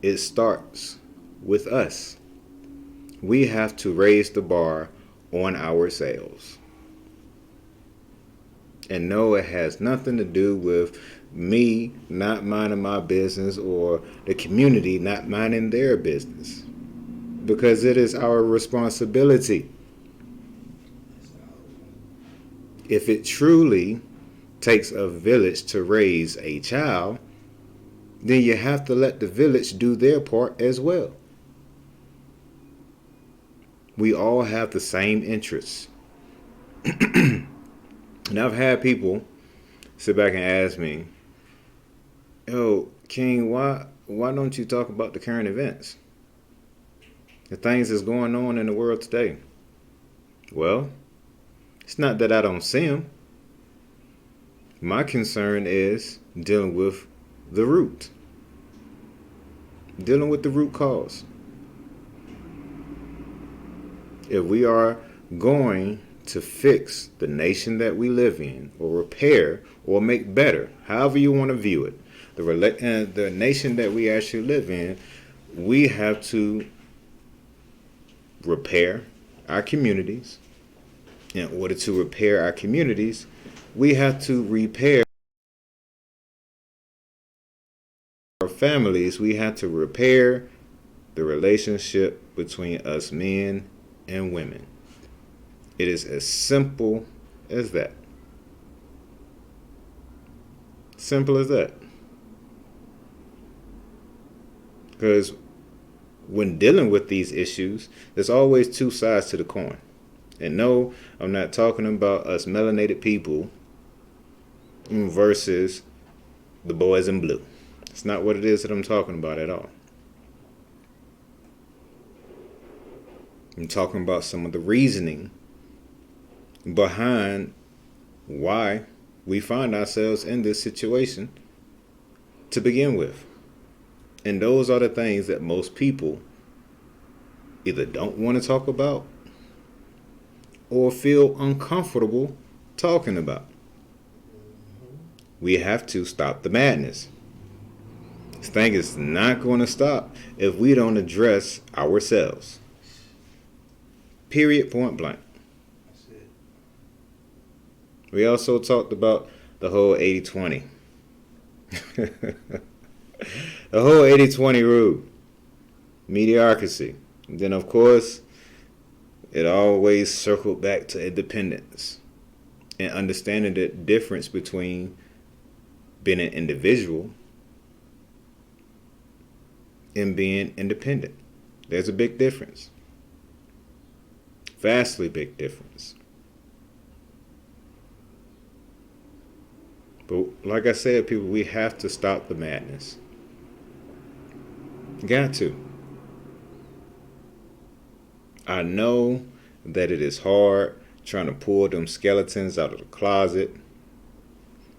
A: it starts with us. We have to raise the bar on ourselves. And no, it has nothing to do with me not minding my business or the community not minding their business. Because it is our responsibility. If it truly takes a village to raise a child, then you have to let the village do their part as well. We all have the same interests. And I've had people sit back and ask me, yo, King, why don't you talk about the current events? The things that's going on in the world today. Well, it's not that I don't see them. My concern is dealing with the root. Dealing with the root cause. If we are going to fix the nation that we live in, or repair, or make better, however you want to view it, the nation that we actually live in, we have to repair our communities. In order to repair our communities, we have to repair our families. We have to repair the relationship between us men and women. It is as simple as that. Simple as that. Because when dealing with these issues, there's always two sides to the coin. And no, I'm not talking about us melanated people versus the boys in blue. It's not what it is that I'm talking about at all. I'm talking about some of the reasoning behind why we find ourselves in this situation to begin with. And those are the things that most people either don't want to talk about or feel uncomfortable talking about. We have to stop the madness. This thing is not going to stop if we don't address ourselves. Period, point blank.
B: That's it.
A: We also talked about the whole 80-20. The whole 80-20 rule. Mediocrity. And then, of course, it always circled back to independence and understanding the difference between being an individual and being independent. There's a big difference. Vastly big difference. But like I said, people, we have to stop the madness. Got to. I know that it is hard trying to pull them skeletons out of the closet.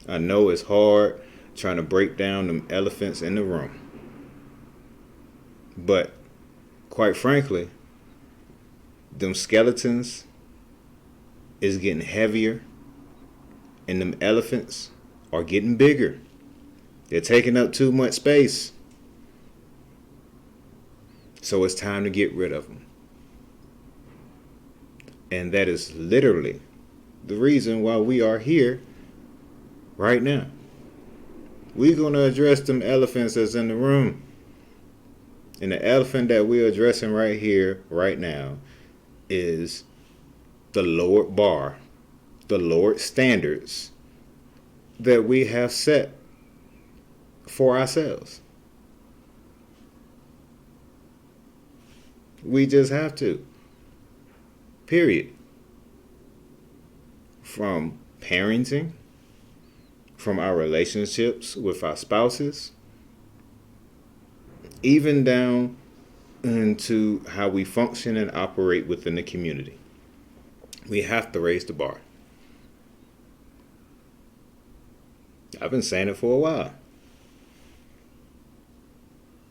A: I know it's hard trying to break down them elephants in the room. But quite frankly, them skeletons is getting heavier and them elephants are getting bigger. They're taking up too much space. So it's time to get rid of them. And that is literally the reason why we are here right now. We're going to address them elephants that's in the room. And the elephant that we're addressing right here, right now, is the lowered bar, the lowered standards that we have set for ourselves. We just have to. Period. From parenting, from our relationships with our spouses, even down into how we function and operate within the community. We have to raise the bar. I've been saying it for a while.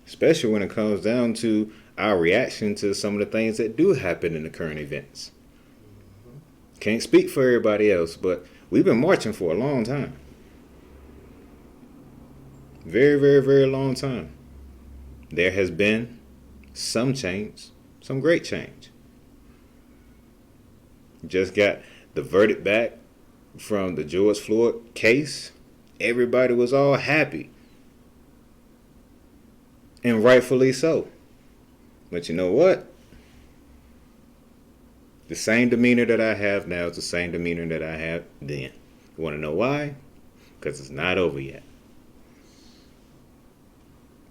A: Especially when it comes down to our reaction to some of the things that do happen in the current events. Can't speak for everybody else, but we've been marching for a long time. Very, very, very long time. There has been some change, some great change. Just got the verdict back from the George Floyd case. Everybody was all happy. And rightfully so. But you know what? The same demeanor that I have now is the same demeanor that I had then. You want to know why? Because it's not over yet.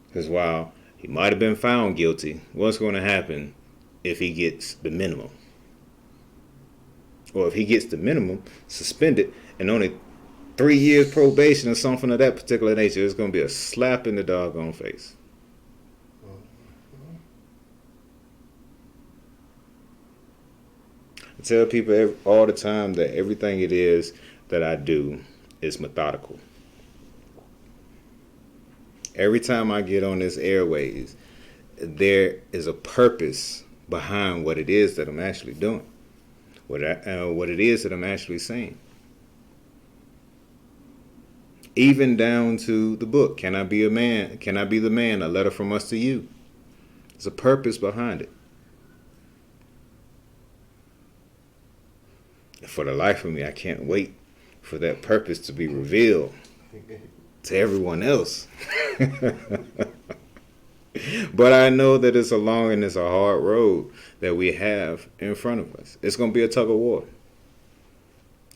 A: Because while he might have been found guilty, what's going to happen if he gets the minimum? Or if he gets the minimum suspended and only 3 years probation or something of that particular nature, it's going to be a slap in the doggone face. I tell people all the time that everything it is that I do is methodical. Every time I get on this airways, there is a purpose behind what it is that I'm actually doing, what it is that I'm actually saying. Even down to the book, Can I Be a Man? Can I Be the Man? A Letter from Us to You. There's a purpose behind it. For the life of me, I can't wait for that purpose to be revealed to everyone else. But I know that it's a long and it's a hard road that we have in front of us. It's going to be a tug of war.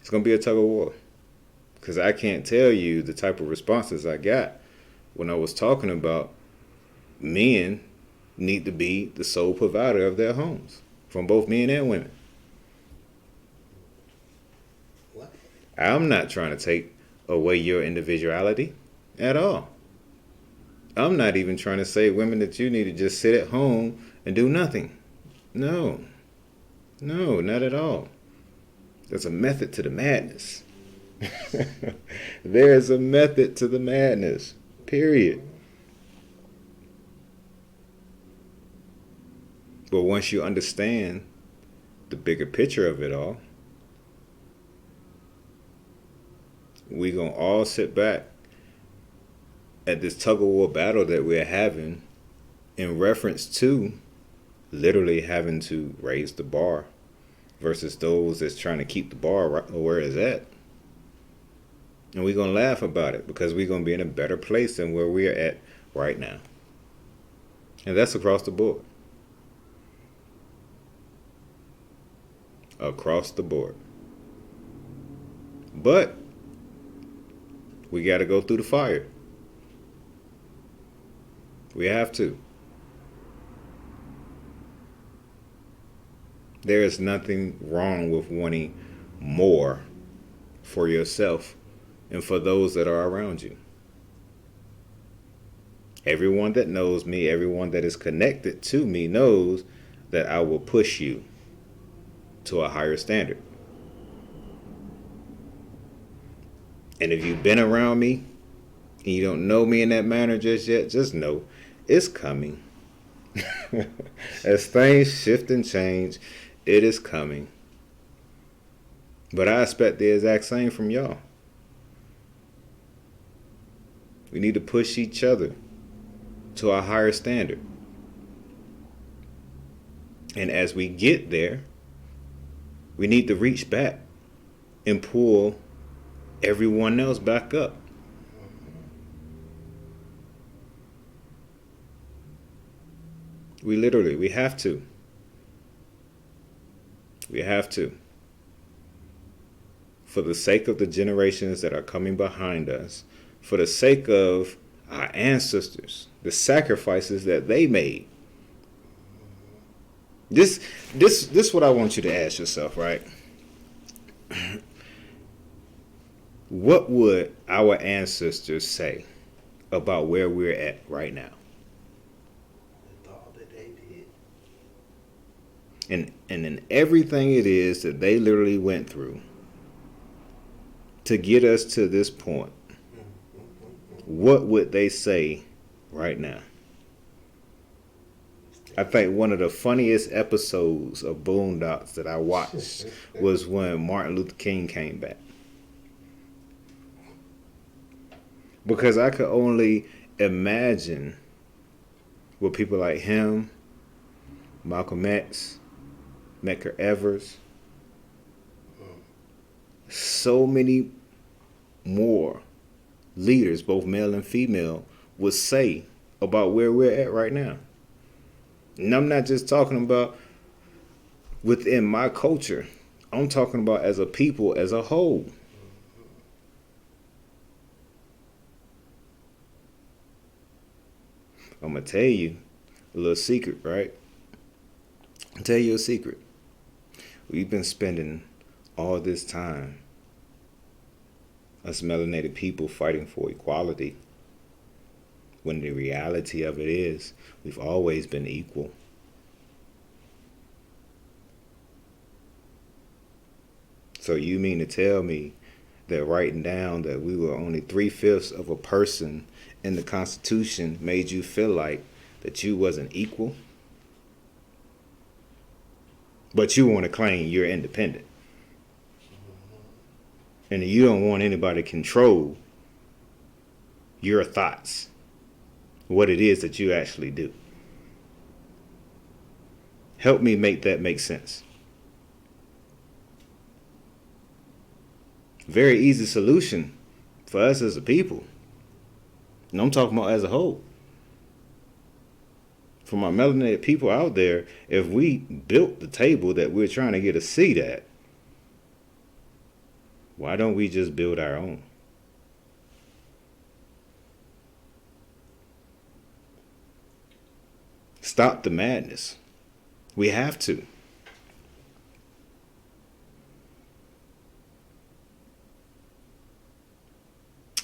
A: It's going to be a tug of war. Because I can't tell you the type of responses I got when I was talking about men need to be the sole provider of their homes, from both men and women.
B: What?
A: I'm not trying to take away your individuality at all. I'm not even trying to say, women, that you need to just sit at home and do nothing. No, not at all. There's a method to the madness. There's a method to the madness, period. But once you understand the bigger picture of it all, we're going to all sit back at this tug-of-war battle that we're having in reference to literally having to raise the bar versus those that's trying to keep the bar right where it's at. And we're going to laugh about it because we're going to be in a better place than where we're at right now. And that's across the board. Across the board. But we got to go through the fire. We have to. There is nothing wrong with wanting more for yourself and for those that are around you. Everyone that knows me, everyone that is connected to me knows that I will push you to a higher standard. And if you've been around me and you don't know me in that manner just yet, just know it's coming. As things shift and change, it is coming. But I expect the exact same from y'all. We need to push each other to a higher standard. And as we get there, we need to reach back and pull everyone else back up. We have to. We have to. For the sake of the generations that are coming behind us, for the sake of our ancestors, the sacrifices that they made. This is what I want you to ask yourself, right? What would our ancestors say about where we're at right now?
B: The thought that they did.
A: And in everything it is that they literally went through to get us to this point, what would they say right now? I think one of the funniest episodes of Boondocks that I watched was when Martin Luther King came back. Because I could only imagine what people like him, Malcolm X, Medgar Evers, so many more leaders, both male and female, would say about where we're at right now. And I'm not just talking about within my culture. I'm talking about as a people, as a whole. I'm going to tell you a little secret, right? I'll tell you a secret. We've been spending all this time, us melanated people, fighting for equality, when the reality of it is we've always been equal. So you mean to tell me that writing down that we were only 3/5 of a person in the Constitution made you feel like that you wasn't equal? But you want to claim you're independent. And you don't want anybody to control your thoughts, what it is that you actually do. Help me make that make sense. Very easy solution for us as a people. And I'm talking about as a whole. For my melanated people out there, if we built the table that we're trying to get a seat at, why don't we just build our own? Stop the madness. We have to.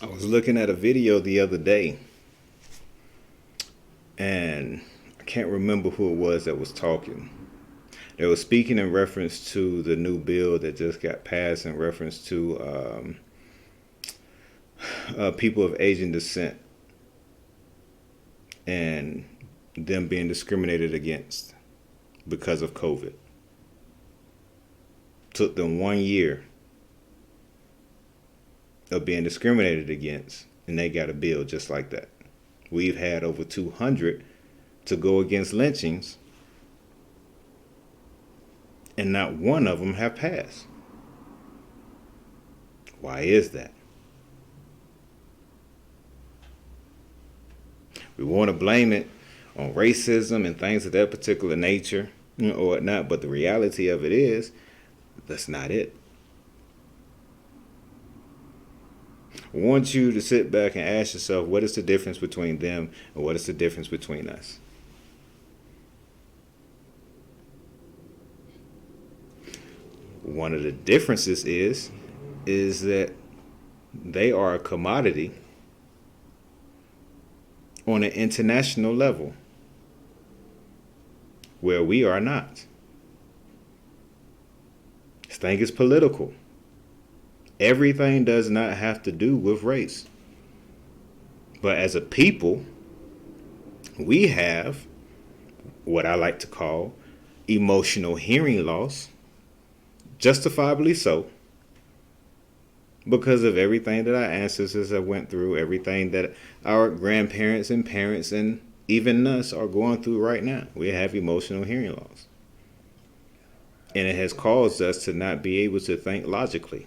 A: I was looking at a video the other day, and I can't remember who it was that was talking. They were speaking in reference to the new bill that just got passed in reference to people of Asian descent and them being discriminated against because of COVID. Took them 1 year of being discriminated against, and they got a bill just like that. We've had over 200 to go against lynchings, and not one of them have passed. Why is that? We want to blame it on racism and things of that particular nature, or whatnot, but the reality of it is, that's not it. I want you to sit back and ask yourself, what is the difference between them and what is the difference between us? One of the differences is that they are a commodity on an international level, where we are not. This thing is political. Everything does not have to do with race. But as a people, we have what I like to call emotional hearing loss, justifiably so, because of everything that our ancestors have went through, everything that our grandparents and parents and even us are going through right now. We have emotional hearing loss. And it has caused us to not be able to think logically.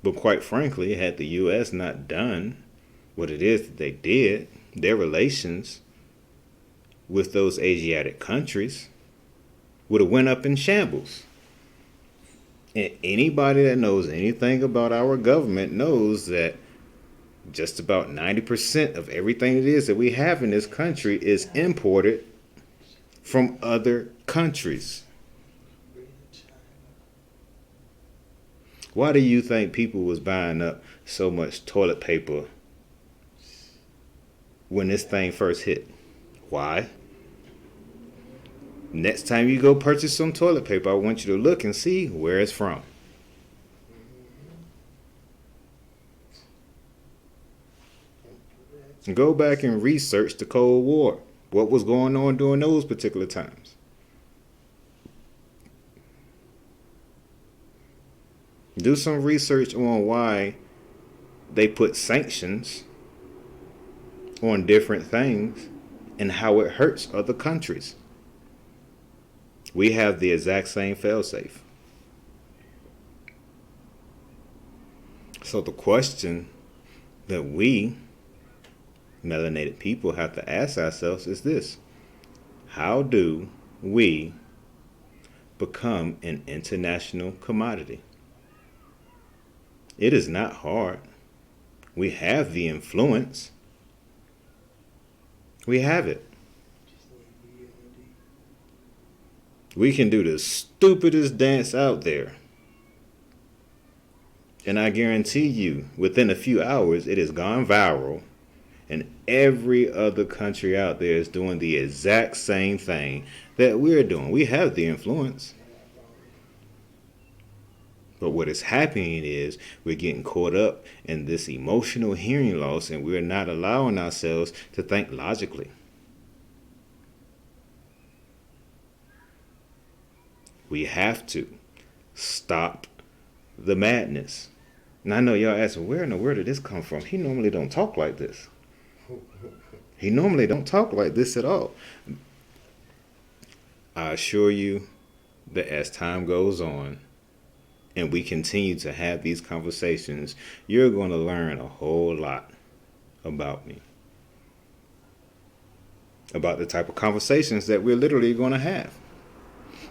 A: But quite frankly, had the U.S. not done what it is that they did, their relations with those Asiatic countries would have went up in shambles. And anybody that knows anything about our government knows that just about 90% of everything it is that we have in this country is imported from other countries. Why do you think people was buying up so much toilet paper when this thing first hit? Why? Next time you go purchase some toilet paper, I want you to look and see where it's from. Go back and research the Cold War. What was going on during those particular times? Do some research on why they put sanctions on different things and how it hurts other countries. We have the exact same failsafe. So the question that we melanated people have to ask ourselves is this: how do we become an international commodity? It is not hard. We have the influence. We have it. We can do the stupidest dance out there. And I guarantee you, within a few hours, it has gone viral. And every other country out there is doing the exact same thing that we're doing. We have the influence. But what is happening is we're getting caught up in this emotional hearing loss, and we're not allowing ourselves to think logically. We have to stop the madness. And I know y'all asking, where in the world did this come from? He normally don't talk like this. He normally don't talk like this at all. I assure you that as time goes on and we continue to have these conversations, you're going to learn a whole lot about me. About the type of conversations that we're literally going to have.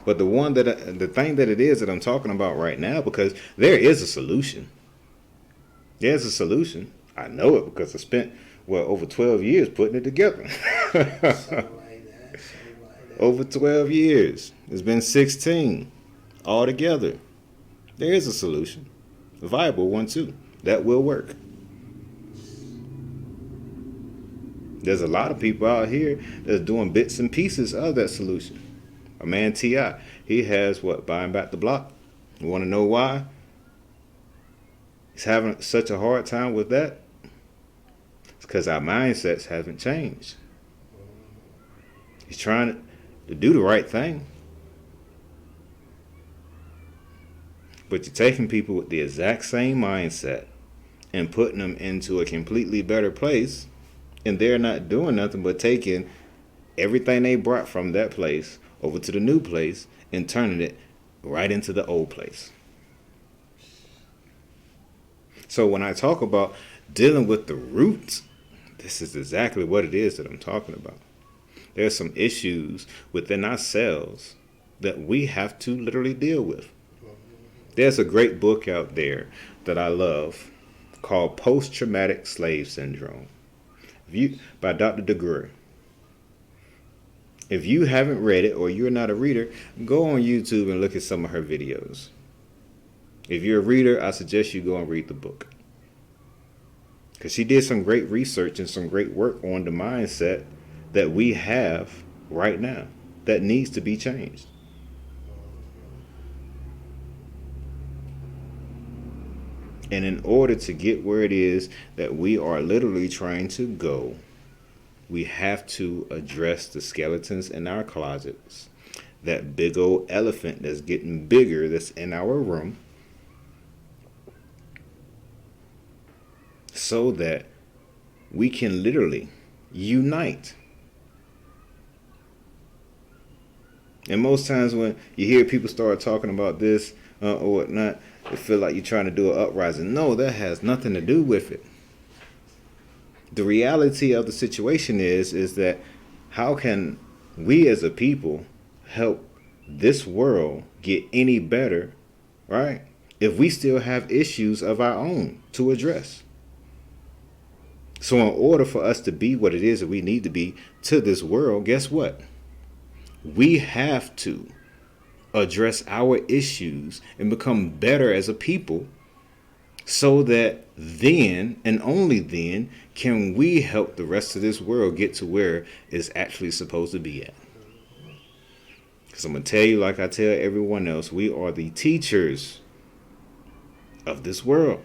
A: But the thing that it is that I'm talking about right now, because there is a solution. There's a solution. I know it because I spent, over 12 years putting it together. Over 12 years. It's been 16 altogether. There is a solution. A viable one too. That will work. There's a lot of people out here that's doing bits and pieces of that solution. A man T.I., he has buying back the block. You want to know why? He's having such a hard time with that. It's because our mindsets haven't changed. He's trying to do the right thing. But you're taking people with the exact same mindset and putting them into a completely better place, and they're not doing nothing but taking everything they brought from that place over to the new place and turning it right into the old place. So when I talk about dealing with the roots, this is exactly what it is that I'm talking about. There's some issues within ourselves that we have to literally deal with. There's a great book out there that I love called Post-Traumatic Slave Syndrome by Dr. DeGruy. If you haven't read it or you're not a reader, go on YouTube and look at some of her videos. If you're a reader, I suggest you go and read the book. Because she did some great research and some great work on the mindset that we have right now that needs to be changed. And in order to get where it is that we are literally trying to go, we have to address the skeletons in our closets. That big old elephant that's getting bigger that's in our room. So that we can literally unite. And most times when you hear people start talking about this or whatnot, they feel like you're trying to do an uprising. No, that has nothing to do with it. The reality of the situation is that how can we as a people help this world get any better, right? If we still have issues of our own to address. So in order for us to be what it is that we need to be to this world, guess what? We have to address our issues and become better as a people so that then and only then can we help the rest of this world get to where it's actually supposed to be at. Because I'm going to tell you, like I tell everyone else, we are the teachers of this world.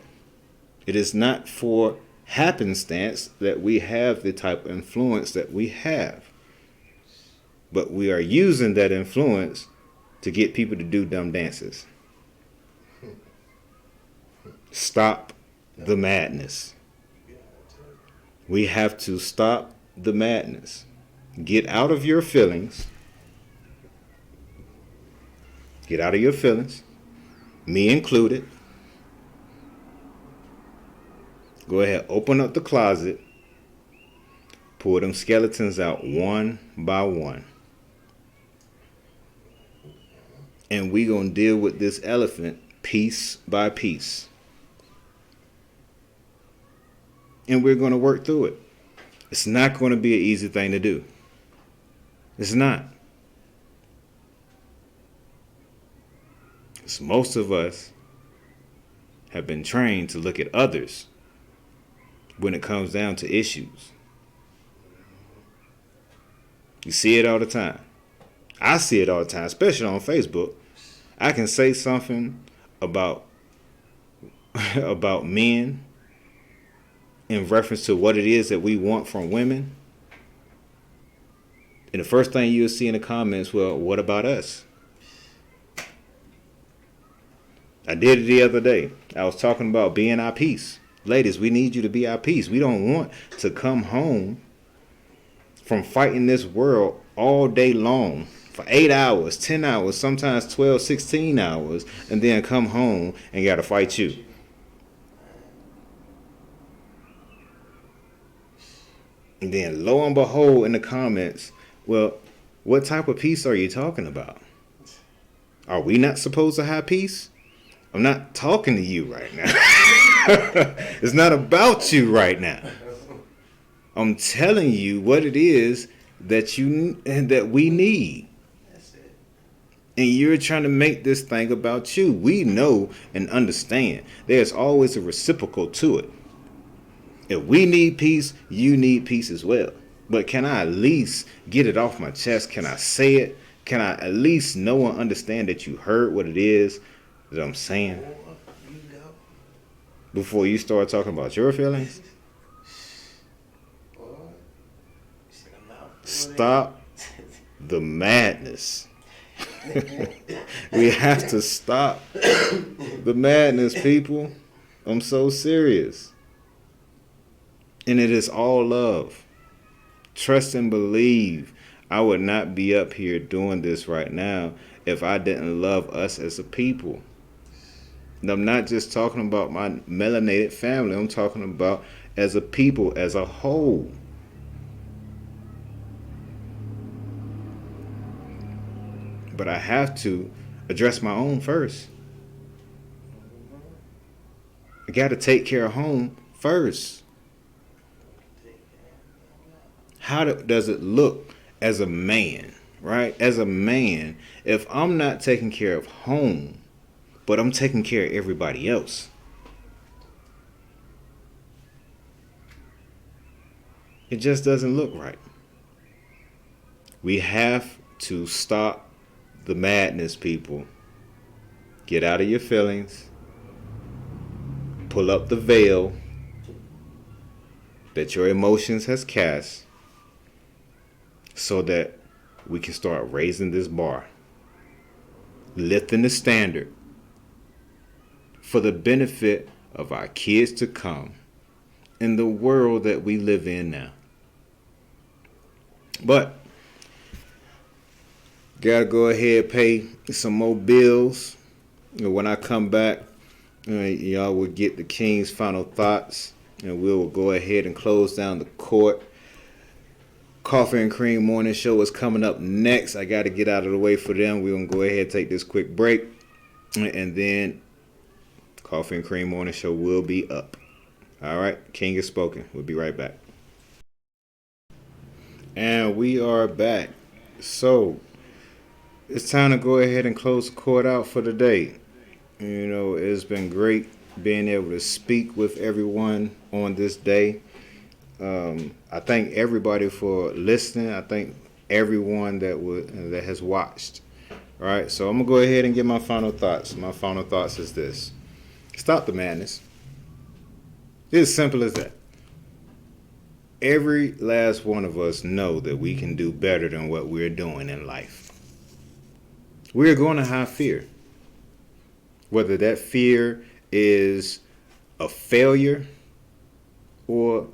A: It is not for happenstance that we have the type of influence that we have. But we are using that influence to get people to do dumb dances. Stop the madness. We have to stop the madness. Get out of your feelings. Get out of your feelings. Me included. Go ahead, open up the closet. Pull them skeletons out one by one. And we gonna deal with this elephant piece by piece. And we're gonna work through it. It's not going to be an easy thing to do. It's not. Because most of us have been trained to look at others when it comes down to issues. You see it all the time. I see it all the time, especially on Facebook. I can say something about about men in reference to what it is that we want from women. And the first thing you'll see in the comments, well, what about us? I did it the other day. I was talking about being our peace. Ladies, we need you to be our peace. We don't want to come home from fighting this world all day long for 8 hours, 10 hours, sometimes 12, 16 hours, and then come home and got to fight you. And then lo and behold in the comments, well, what type of peace are you talking about? Are we not supposed to have peace? I'm not talking to you right now. It's not about you right now. I'm telling you what it is that we need.
B: That's it.
A: And you're trying to make this thing about you. We know and understand there's always a reciprocal to it. If we need peace, you need peace as well. But can I at least get it off my chest? Can I say it? Can I at least know and understand that you heard what it is that I'm saying before you start talking about your feelings? Stop the madness. We have to stop the madness, people. I'm so serious. And it is all love. Trust and believe. I would not be up here doing this right now if I didn't love us as a people. And I'm not just talking about my melanated family. I'm talking about as a people, as a whole. But I have to address my own first. I got to take care of home first. How does it look as a man, right? As a man, if I'm not taking care of home, but I'm taking care of everybody else, it just doesn't look right. We have to stop the madness, people. Get out of your feelings. Pull up the veil that your emotions has cast so that we can start raising this bar, lifting the standard for the benefit of our kids to come in the world that we live in now. But gotta go ahead, pay some more bills. When I come back, y'all will get the King's final thoughts, and we will go ahead and close down the court. Coffee and Cream Morning Show is coming up next. I got to get out of the way for them. We're going to go ahead and take this quick break, and then Coffee and Cream Morning Show will be up. All right, King has spoken. We'll be right back. And we are back. So it's time to go ahead and close the court out for the day. You know, it's been great being able to speak with everyone on this day. I thank everybody for listening. I thank everyone that has watched. All right, so I'm gonna go ahead and get my final thoughts. My final thoughts is this: stop the madness. It's as simple as that. Every last one of us know that we can do better than what we're doing in life. We're going to have fear. Whether that fear is a failure or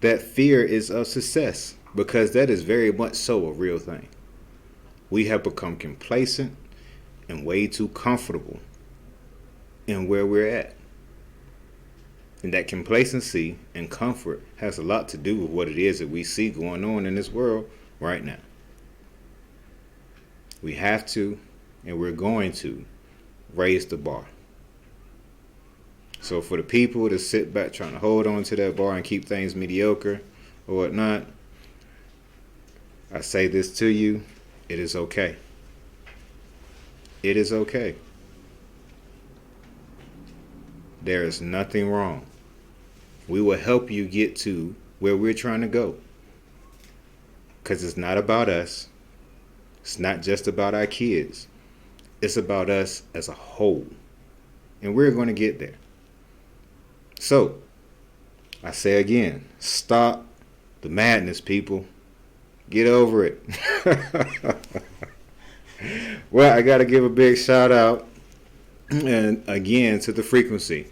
A: that fear is of success, because that is very much so a real thing. We have become complacent and way too comfortable in where we're at. And that complacency and comfort has a lot to do with what it is that we see going on in this world right now. We have to, and we're going to, raise the bar. So for the people that sit back trying to hold on to that bar and keep things mediocre, or whatnot, I say this to you, it is okay. It is okay. There is nothing wrong. We will help you get to where we're trying to go. Because it's not about us. It's not just about our kids. It's about us as a whole. And we're going to get there. So, I say again, stop the madness, people. Get over it. Well, I got to give a big shout out and again to the frequency.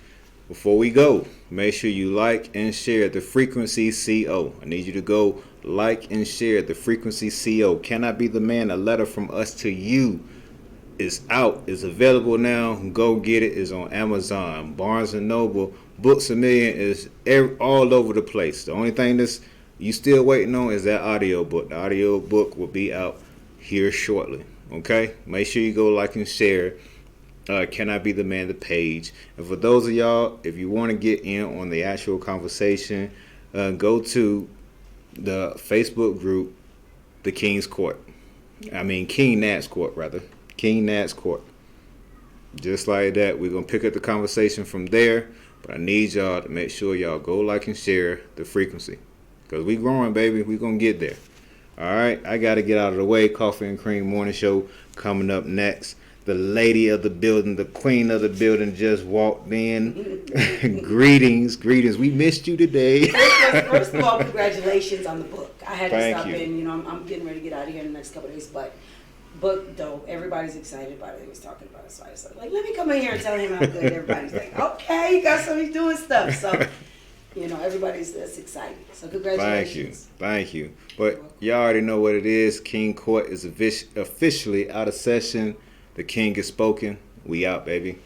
A: Before we go, make sure you like and share the frequency CO. I need you to go like and share the frequency CO. Can I Be the Man? A letter from us to you is out. It's available now. Go get it. It's on Amazon, Barnes and Noble, Books A Million is all over the place. The only thing that's you still waiting on is that audio book. The audio book will be out here shortly. Okay? Make sure you go like and share. Can I Be the Man? The page. And for those of y'all, if you want to get in on the actual conversation, go to the Facebook group, the King's Court. King Nat's Court, rather. King Nat's Court. Just like that, we're going to pick up the conversation from there. But I need y'all to make sure y'all go like and share the frequency. Because we growing, baby. We're going to get there. All right? I got to get out of the way. Coffee and Cream Morning Show coming up next. The lady of the building, the queen of the building just walked in. Greetings. We missed you today.
C: First of all, congratulations on the book. I had to
A: Thank
C: stop
A: you.
C: in. I'm getting ready to get out of here in the next couple of days, but book dope. Everybody's excited about it. He was talking about it, so I said, let me come in here and tell him how good everybody's like, okay, you got somebody doing stuff. So, everybody's that's excited. So congratulations.
A: Thank you. But y'all already know what it is. King Court is officially out of session. The king is spoken. We out, baby.